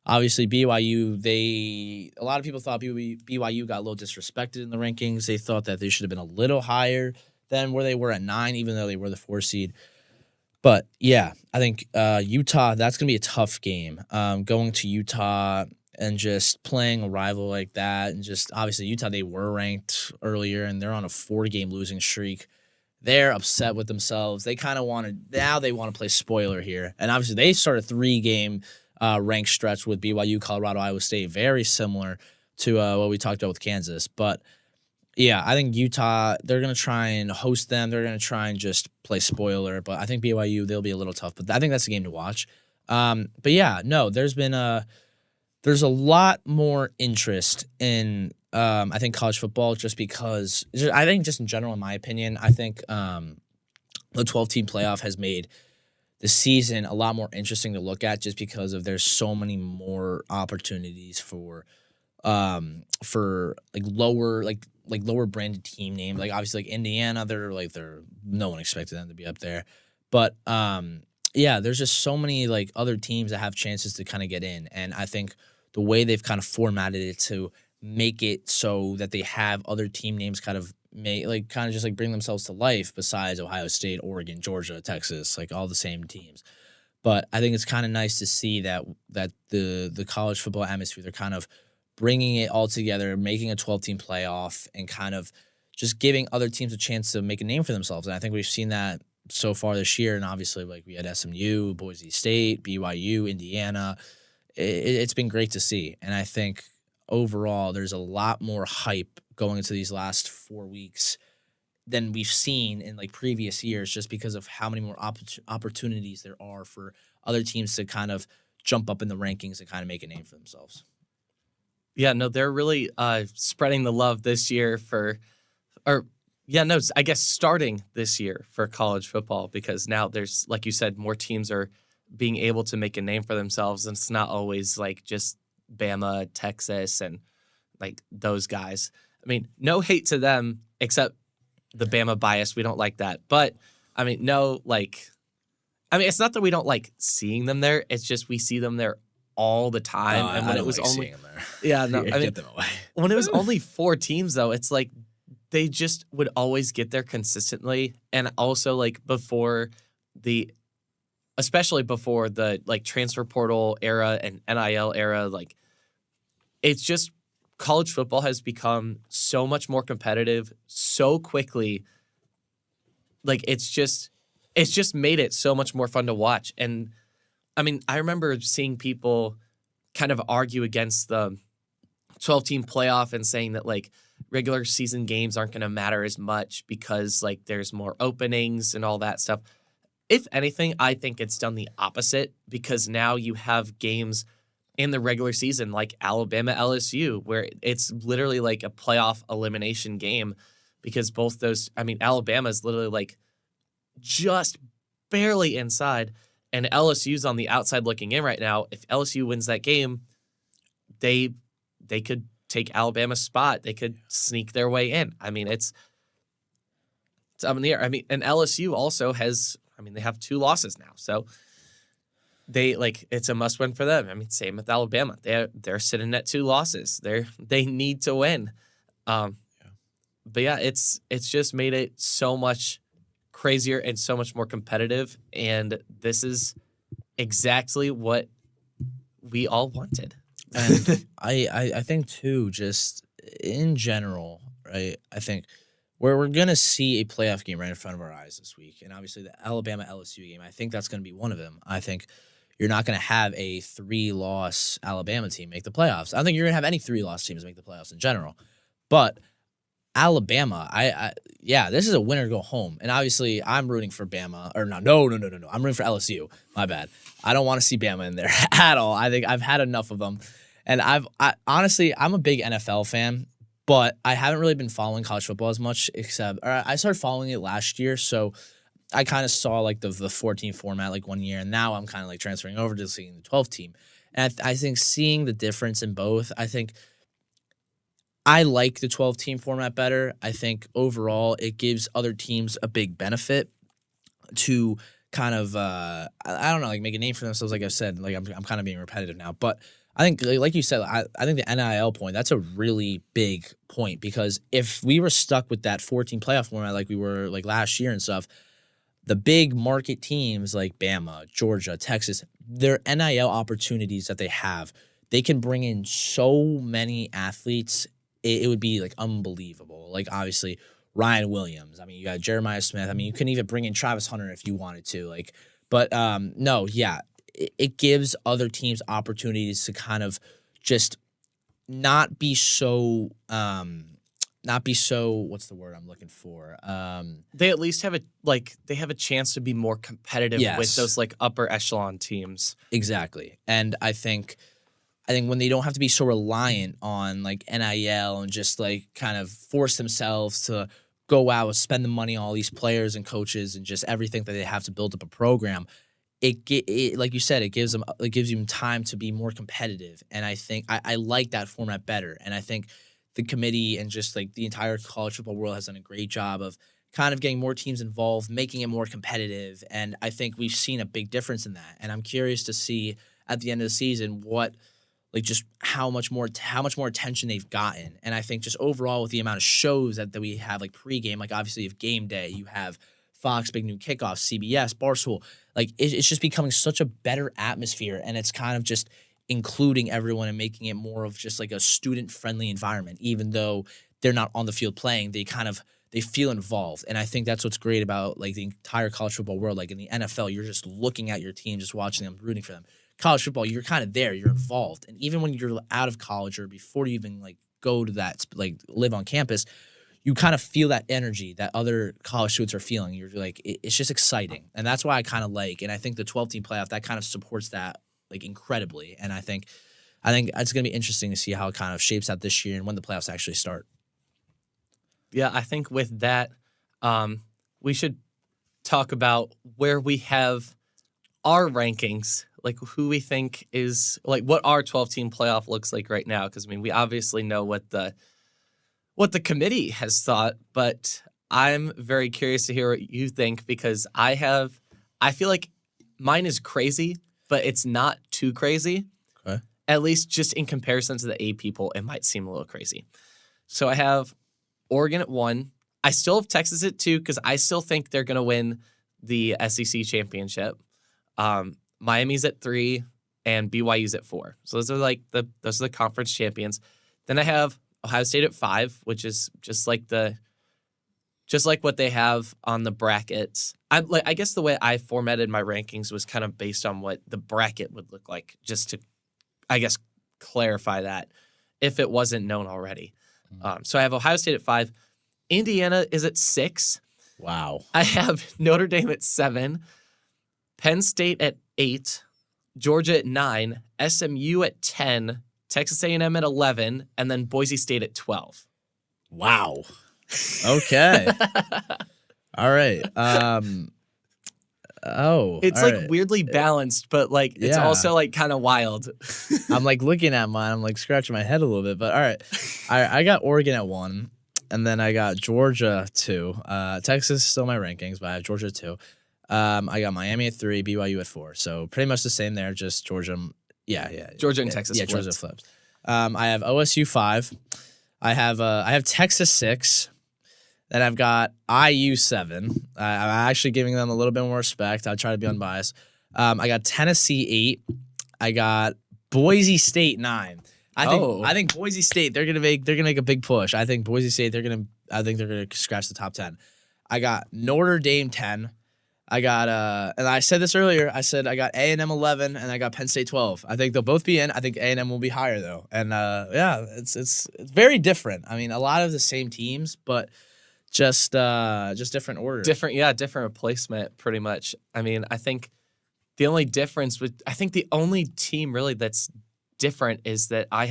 Obviously, BYU, a lot of people thought BYU got a little disrespected in the rankings. They thought that they should have been a little higher than where they were at 9, even though they were the 4 seed. But, yeah, I think Utah, that's going to be a tough game. Going to Utah and just playing a rival like that, and just, obviously, Utah, they were ranked earlier, and they're on a 4-game losing streak. They're upset with themselves. They kind of now they want to play spoiler here. And, obviously, they start a 3-game ranked stretch with BYU, Colorado, Iowa State, very similar to what we talked about with Kansas. But, yeah, I think Utah, they're going to try and host them. They're going to try and just play spoiler. But I think BYU, they'll be a little tough. But I think that's a game to watch. But, yeah, no, there's a lot more interest in I think college football, just because I think just in general, in my opinion, I think the 12-team playoff has made the season a lot more interesting to look at, just because of there's so many more opportunities for lower branded team names. Like obviously like Indiana, they're no one expected them to be up there. But yeah, there's just so many like other teams that have chances to kind of get in. And I think the way they've kind of formatted it to make it so that they have other team names kind of just like bring themselves to life, besides Ohio State, Oregon, Georgia, Texas, like all the same teams. But I think it's kind of nice to see that the college football atmosphere, they're kind of bringing it all together, making a 12-team playoff, and kind of just giving other teams a chance to make a name for themselves. And I think we've seen that so far this year. And obviously, like we had SMU, Boise State, BYU, Indiana. It's been great to see. And I think overall, there's a lot more hype going into these last 4 weeks than we've seen in like previous years, just because of how many more opportunities there are for other teams to kind of jump up in the rankings and kind of make a name for themselves. Yeah, no, they're really spreading the love this year I guess starting this year for college football, because now there's, like you said, more teams are being able to make a name for themselves, and it's not always like just Bama, Texas, and like those guys. I mean, no hate to them, except the Bama bias. We don't like that. But, I mean, it's not that we don't like seeing them there. It's just we see them there all the time. And when it was only them there. Yeah, no, I mean, get them away. When it was only 4 teams, though, it's like they just would always get there consistently. And also, like, especially before the like transfer portal era and NIL era, like it's just college football has become so much more competitive so quickly. Like it's just made it so much more fun to watch. And I mean, I remember seeing people kind of argue against the 12-team playoff and saying that like regular season games aren't going to matter as much because like there's more openings and all that stuff. If anything, I think it's done the opposite, because now you have games in the regular season like Alabama LSU, where it's literally like a playoff elimination game, because both those, I mean, Alabama is literally like just barely inside, and LSU's on the outside looking in right now. If LSU wins that game, they could take Alabama's spot. They could sneak their way in. I mean, it's up in the air. I mean, and LSU also has, I mean, they have 2 losses now, so it's a must win for them. I mean, same with Alabama. They're sitting at 2 losses. They need to win. But yeah, it's just made it so much crazier and so much more competitive, and this is exactly what we all wanted. And I think too, just in general, right? I think we're gonna see a playoff game right in front of our eyes this week, and obviously the Alabama LSU game. I think that's gonna be one of them. I think you're not gonna have a 3-loss Alabama team make the playoffs. I don't think you're gonna have any 3-loss teams make the playoffs in general, but Alabama, this is a winner go home. And obviously I'm rooting for Bama. Or no. I'm rooting for LSU. My bad. I don't want to see Bama in there at all. I think I've had enough of them. And honestly, I'm a big NFL fan, but I haven't really been following college football as much, I started following it last year. So I kind of saw like the 14 format like one year, and now I'm kind of like transferring over to seeing the 12 team. And I think seeing the difference in both, I think I like the 12-team format better. I think overall it gives other teams a big benefit to kind of, I don't know, like make a name for themselves. Like I said, like I'm kind of being repetitive now. But I think, like you said, I think the NIL point, that's a really big point, because if we were stuck with that 14 playoff format like we were like last year and stuff, the big market teams like Bama, Georgia, Texas, their NIL opportunities that they have, they can bring in so many athletes. It would be like unbelievable. Like obviously Ryan Williams. I mean, you got Jeremiah Smith. I mean, you couldn't even bring in Travis Hunter if you wanted to. It gives other teams opportunities to kind of just not be so what's the word I'm looking for? They at least have a chance to be more competitive Yes. with those like upper echelon teams. Exactly. And I think I think when they don't have to be so reliant on like NIL and just like kind of force themselves to go out and spend the money on all these players and coaches and just everything that they have to build up a program, it like you said, it gives you time to be more competitive. And I think I like that format better. And I think the committee and just like the entire college football world has done a great job of kind of getting more teams involved, making it more competitive. And I think we've seen a big difference in that. And I'm curious to see at the end of the season what like just how much more attention they've gotten. And I think just overall with the amount of shows that we have like pregame, like obviously you have Game Day, you have Fox, Big Noon Kickoff, CBS, Barstool. Like it's just becoming such a better atmosphere, and it's kind of just including everyone and making it more of just like a student-friendly environment. Even though they're not on the field playing, they feel involved. And I think that's what's great about like the entire college football world. Like in the NFL, you're just looking at your team, just watching them, rooting for them. College football, you're kind of there, you're involved. And even when you're out of college or before you even like go to that, like live on campus, you kind of feel that energy that other college students are feeling. You're like, it's just exciting. And that's why I kind of like, and I think the 12-team playoff, that kind of supports that like incredibly. And I think it's going to be interesting to see how it kind of shapes out this year and when the playoffs actually start. Yeah, I think with that, we should talk about where we have our rankings, like who we think is like what our 12-team playoff looks like right now. Because I mean, we obviously know what the committee has thought, but I'm very curious to hear what you think because I feel like mine is crazy, but it's not too crazy. Okay. At least just in comparison to the AP poll, it might seem a little crazy. So I have Oregon at 1. I still have Texas at 2 because I still think they're going to win the SEC championship. Miami's at 3 and BYU's at 4. So those are the conference champions. Then I have Ohio State at 5, which is just like what they have on the brackets. I guess the way I formatted my rankings was kind of based on what the bracket would look like, just to, I guess, clarify that if it wasn't known already. So I have Ohio State at 5. Indiana is at 6. Wow. I have Notre Dame at 7. Penn State at 8. Georgia at 9. SMU at 10. Texas A&M at 11. And then Boise State at 12. Wow. Okay. All right. It's all like right. weirdly balanced, but like it's Yeah. also like kind of wild. I'm like looking at mine. I'm like scratching my head a little bit, but all right. I got Oregon at 1, and then I got Georgia 2. Texas is still my rankings, but I have Georgia at 2. I got Miami at 3, BYU at 4. So pretty much the same there, just Georgia. Yeah. Georgia and Texas Yeah, flipped. Georgia flipped. I have OSU 5. I have Texas 6. Then I've got IU 7. I'm actually giving them a little bit more respect. I try to be unbiased. I got Tennessee 8. I got Boise State 9. I think Boise State they're gonna make a big push. I think Boise State they're gonna scratch the top 10. I got Notre Dame 10. I got and I said this earlier. I said I got A&M 11 and I got Penn State 12. I think they'll both be in. I think A&M will be higher though. And it's very different. I mean, a lot of the same teams, but just different order. Different replacement pretty much. I mean, I think the only team really that's different is that I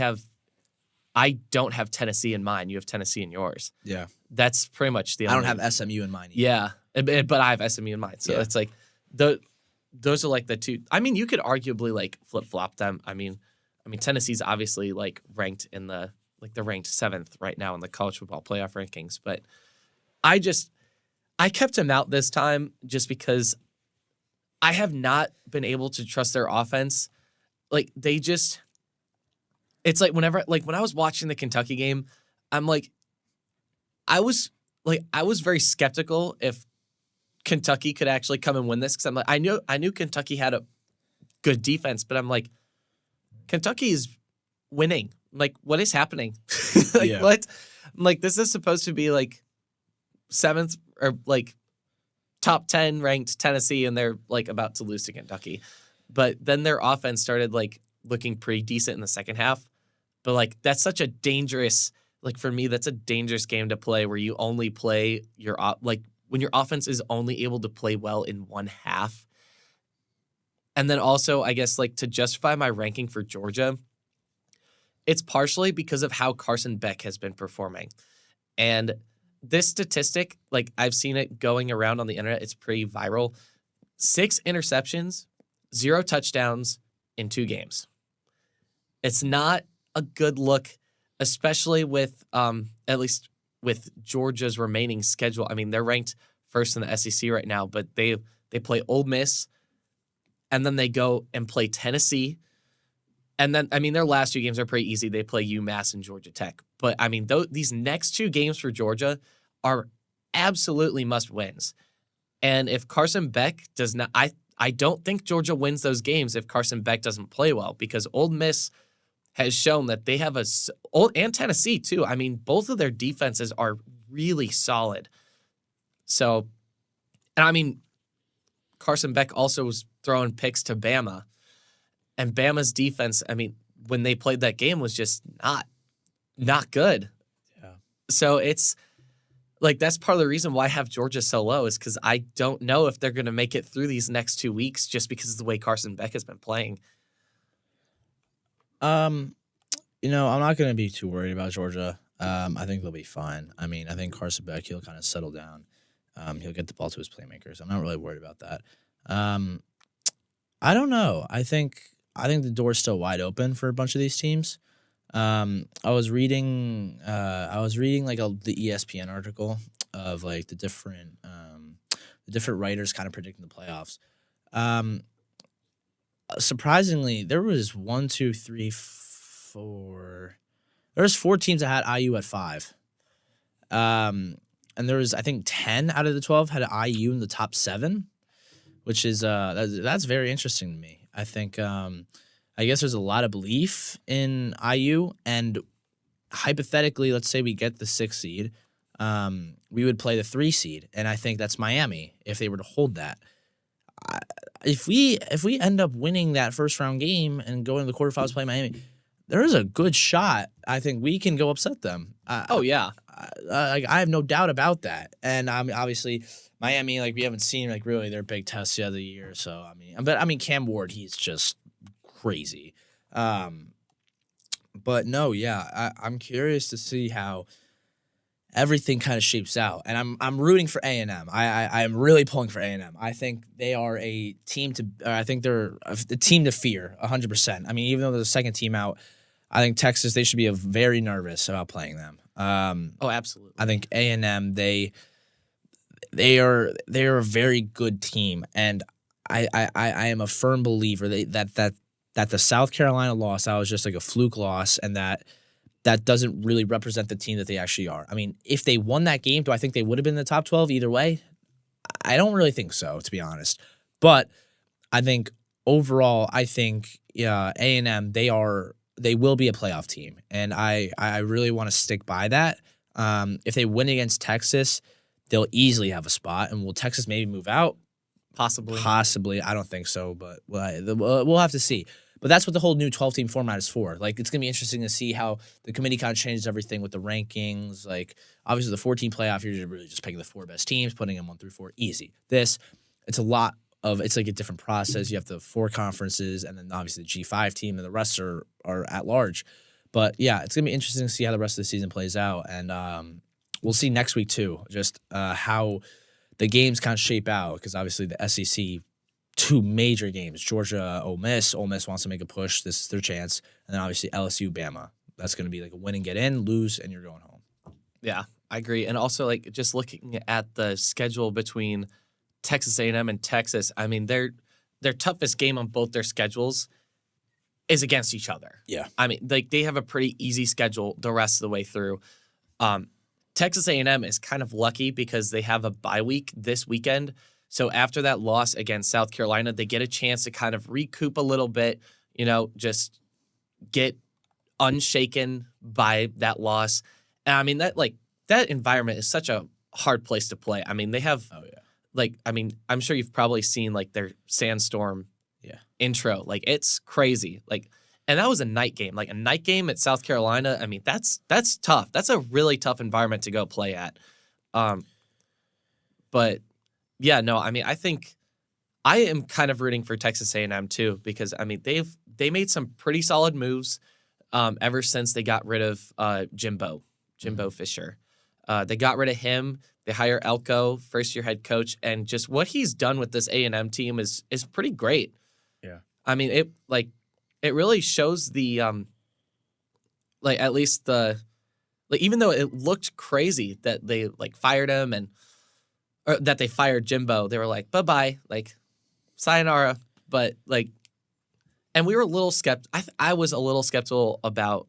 don't have Tennessee in mine. You have Tennessee in yours. Yeah. That's pretty much the only. I don't have SMU in mine either. Yeah. But I have SMU in mind. So it's like those are like the two. I mean, you could arguably like flip-flop them. I mean Tennessee's obviously like ranked in they're ranked 7th right now in the college football playoff rankings, but I kept them out this time just because I have not been able to trust their offense. Like it's like when I was watching the Kentucky game, I'm like I was very skeptical if Kentucky could actually come and win this because I'm like I knew Kentucky had a good defense, but I'm like Kentucky is winning. Like what is happening? What? I'm like this is supposed to be like 7th or like top 10 ranked Tennessee, and they're like about to lose to Kentucky. But then their offense started like looking pretty decent in the second half. But like that's such a dangerous. Like for me, that's a dangerous game to play where you only play when your offense is only able to play well in one half. And then also, I guess, like to justify my ranking for Georgia, it's partially because of how Carson Beck has been performing. And this statistic, like I've seen it going around on the internet, it's pretty viral. 6 interceptions, 0 touchdowns in 2 games. It's not a good look, especially with at least with Georgia's remaining schedule. I mean, they're ranked first in the SEC right now, but they play Ole Miss, and then they go and play Tennessee. And then, I mean, their last 2 games are pretty easy. They play UMass and Georgia Tech. But, I mean, these next 2 games for Georgia are absolutely must-wins. And if Carson Beck does not, I don't think Georgia wins those games if Carson Beck doesn't play well, because Ole Miss has shown that they have and Tennessee too. I mean, both of their defenses are really solid. So, and I mean, Carson Beck also was throwing picks to Bama, and Bama's defense, I mean, when they played that game was just not good. Yeah. So it's like, that's part of the reason why I have Georgia so low, is because I don't know if they're going to make it through these next 2 weeks just because of the way Carson Beck has been playing. I'm not going to be too worried about Georgia. I think they'll be fine. I mean, I think Carson Beck, he'll kind of settle down. He'll get the ball to his playmakers. I'm not really worried about that. I don't know. I think the door's still wide open for a bunch of these teams. I was reading like the ESPN article of like the different writers kind of predicting the playoffs. Surprisingly, there was 4. There was 4 teams that had IU at 5. And there was, I think, 10 out of the 12 had IU in the top 7, which is that's very interesting to me. I think I guess there's a lot of belief in IU, and hypothetically, let's say we get the 6th seed, we would play the 3 seed, and I think that's Miami if they were to hold that. If we end up winning that first round game and going to the quarterfinals play Miami, there is a good shot. I think we can go upset them. Oh yeah, I have no doubt about that. And obviously Miami, like, we haven't seen like really their big test yet of the year. So I mean Cam Ward, he's just crazy. But no, yeah, I'm curious to see how everything kind of shapes out, and I'm rooting for A&M. I am really pulling for A&M. I think they are a team I think they're a team to fear 100%. I mean, even though they're the second team out, I think Texas, they should be very nervous about playing them. Oh, absolutely. I think A&M, they are a very good team, and I am a firm believer that the South Carolina loss, that was just like a fluke loss, and that doesn't really represent the team that they actually are. I mean, if they won that game, do I think they would have been in the top 12 either way? I don't really think so, to be honest. But I think overall, I think A&M, they will be a playoff team, and I really want to stick by that. If they win against Texas, they'll easily have a spot, and will Texas maybe move out? Possibly. I don't think so, but we'll have to see. But that's what the whole new 12-team format is for. Like, it's going to be interesting to see how the committee kind of changes everything with the rankings. Like, obviously, the 14 playoff, you're really just picking the 4 best teams, putting them 1 through 4, easy. It's like a different process. You have the 4 conferences, and then obviously the G5 team, and the rest are at large. But, yeah, it's going to be interesting to see how the rest of the season plays out. And we'll see next week, too, just how the games kind of shape out, because obviously the SEC, 2 major games, Georgia, Ole Miss. Ole Miss wants to make a push. This is their chance. And then obviously LSU, Bama. That's going to be like a win and get in, lose, and you're going home. Yeah, I agree. And also, like, just looking at the schedule between Texas A&M and Texas, I mean, their toughest game on both their schedules is against each other. Yeah. I mean, like, they have a pretty easy schedule the rest of the way through. Texas A&M is kind of lucky because they have a bye week this weekend. So after that loss against South Carolina, they get a chance to kind of recoup a little bit, just get unshaken by that loss. And I mean, that environment is such a hard place to play. I mean, they have, I'm sure you've probably seen like their Sandstorm intro. Like, it's crazy. Like, and that was a night game. Like, a night game at South Carolina, I mean, that's tough. That's a really tough environment to go play at. But yeah, no, I mean, I think I am kind of rooting for Texas A&M too, because I mean, they made some pretty solid moves. ever since they got rid of Jimbo Fisher. They got rid of him. They hire Elko, first-year head coach, and just what he's done with this A&M team is pretty great. Yeah. I mean, it really shows the at least the even though it looked crazy that they fired him or that they fired Jimbo, they were like, bye-bye, sayonara. But and we were a little skeptical. I was a little skeptical about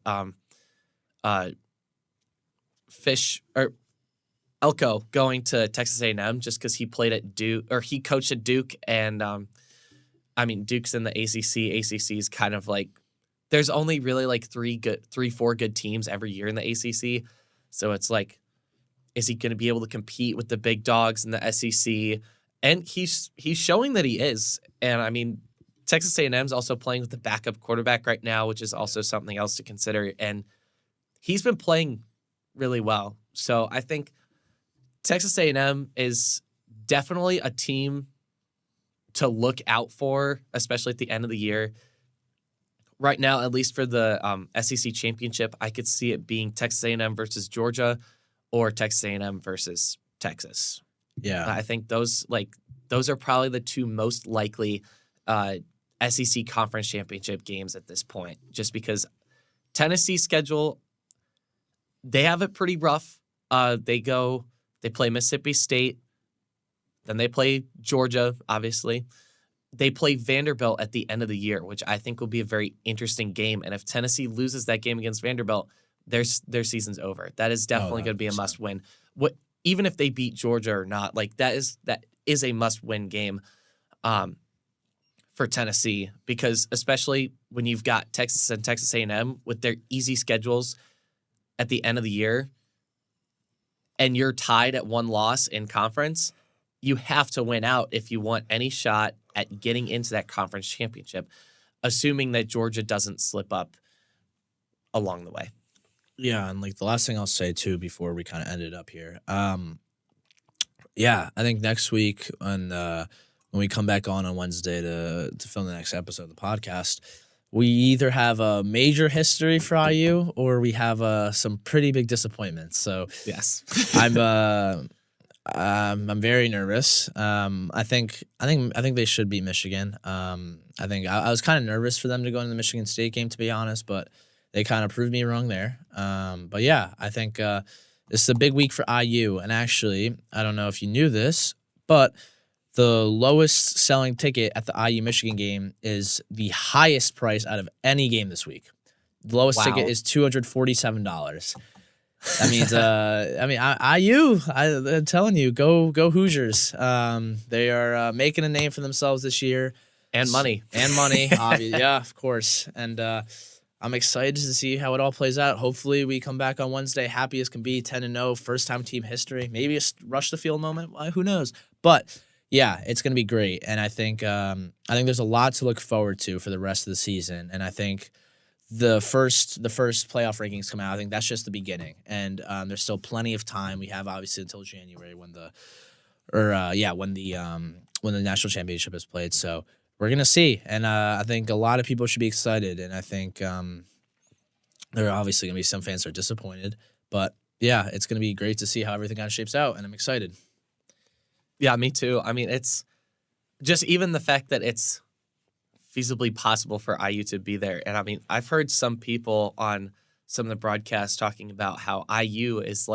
Elko going to Texas A&M just because he played at Duke, or he coached at Duke, and Duke's in the ACC. ACC is kind of there's only really four good teams every year in the ACC, so it's is he going to be able to compete with the big dogs in the SEC? And he's showing that he is. And Texas A&M's also playing with the backup quarterback right now, which is also something else to consider. And he's been playing really well. So I think Texas A&M is definitely a team to look out for, especially at the end of the year. Right now, at least for the SEC championship, I could see it being Texas A&M versus Georgia or Texas A&M versus Texas. Yeah. I think those are probably the two most likely SEC conference championship games at this point, just because Tennessee's schedule, they have it pretty rough. They play Mississippi State, then they play Georgia, obviously. They play Vanderbilt at the end of the year, which I think will be a very interesting game. And if Tennessee loses that game against Vanderbilt, their season's over. That is definitely going to be a must-win. Even if they beat Georgia or not, that is a must-win game for Tennessee, because especially when you've got Texas and Texas A&M with their easy schedules at the end of the year, and you're tied at one loss in conference, you have to win out if you want any shot at getting into that conference championship, assuming that Georgia doesn't slip up along the way. Yeah, and the last thing I'll say too before we kind of end it up here. I think next week when we come back on Wednesday to film the next episode of the podcast, we either have a major history for IU or we have some pretty big disappointments. So yes, I'm very nervous. I think they should beat Michigan. I think I was kind of nervous for them to go into the Michigan State game, to be honest, but they kind of proved me wrong there. But yeah, I think this is a big week for IU. And actually, I don't know if you knew this, but the lowest selling ticket at the IU Michigan game is the highest price out of any game this week. The lowest ticket is $247. That means, IU, I'm telling you, go Hoosiers. They are making a name for themselves this year. And money. Obviously. Yeah, of course. And I'm excited to see how it all plays out. Hopefully we come back on Wednesday happy as can be, 10-0, first-time team history. Maybe a rush the field moment. Who knows? But yeah, it's going to be great. And I think there's a lot to look forward to for the rest of the season. And I think the first playoff rankings come out, I think that's just the beginning. And there's still plenty of time. We have obviously until January when the national championship is played. So we're going to see. And I think a lot of people should be excited. And I think there are obviously going to be some fans that are disappointed. But yeah, it's going to be great to see how everything kind of shapes out. And I'm excited. Yeah, me too. It's just even the fact that it's feasibly possible for IU to be there. And I've heard some people on some of the broadcasts talking about how IU is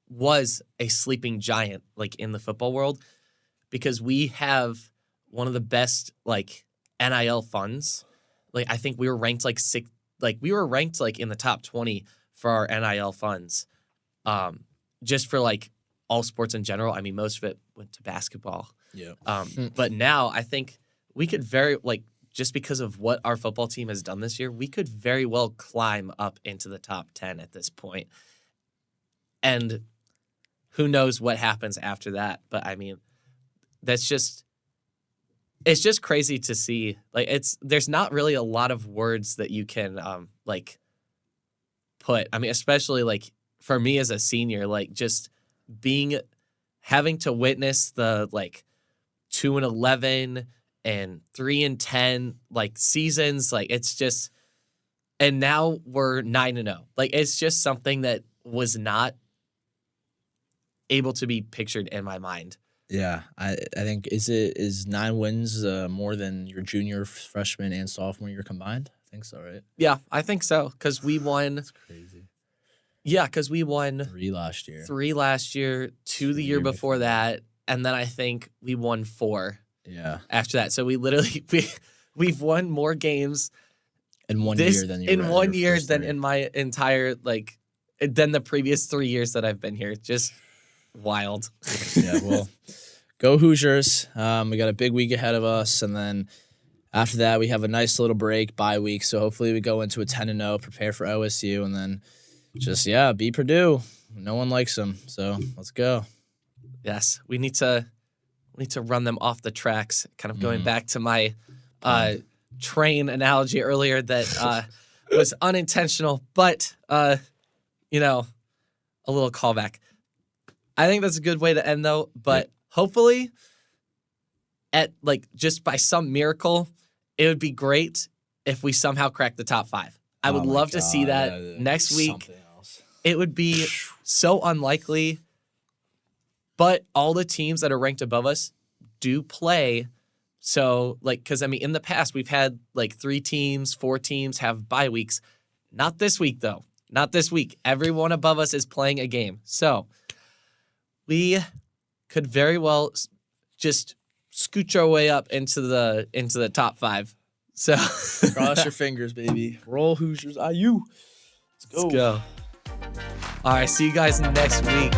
was a sleeping giant in the football world, because we have one of the best NIL funds. I think we were ranked in the top 20 for our NIL funds. Just for all sports in general. Most of it went to basketball. Yeah. But now I think we could just because of what our football team has done this year, we could very well climb up into the top 10 at this point. And who knows what happens after that. But it's just crazy to see. There's not really a lot of words that you can put. Especially for me as a senior, just having to witness the 2-11 and 3-10 seasons. and now we're 9-0. Like, it's just something that was not able to be pictured in my mind. Yeah, I think is 9 wins more than your junior, freshman, and sophomore year combined? I think so, right? Yeah, I think so, because we won. That's crazy. Yeah, because we won 3 last year. 3 last year, 2 the year before that, and then I think we won 4. Yeah. After that, so we literally we've won more games in 1 year than in 1 year than in my entire than the previous 3 years that I've been here. Just wild. Yeah, well, go Hoosiers. We got a big week ahead of us, and then after that we have a nice little break, bye week. So hopefully we go into a 10-0, prepare for OSU, and then just beat Purdue. No one likes them, so let's go. Yes, we need to run them off the tracks. Kind of going back to my train analogy earlier that was unintentional, but a little callback. I think that's a good way to end, though. But hopefully, just by some miracle, it would be great if we somehow crack the top 5. I would love to see that next week. It would be so unlikely, but all the teams that are ranked above us do play. So, because in the past we've had 3 teams, 4 teams have bye weeks. Not this week, though. Not this week. Everyone above us is playing a game. So we could very well just scooch our way up into the top 5. So cross your fingers, baby. Roll Hoosiers, IU. Let's go. All right, see you guys next week.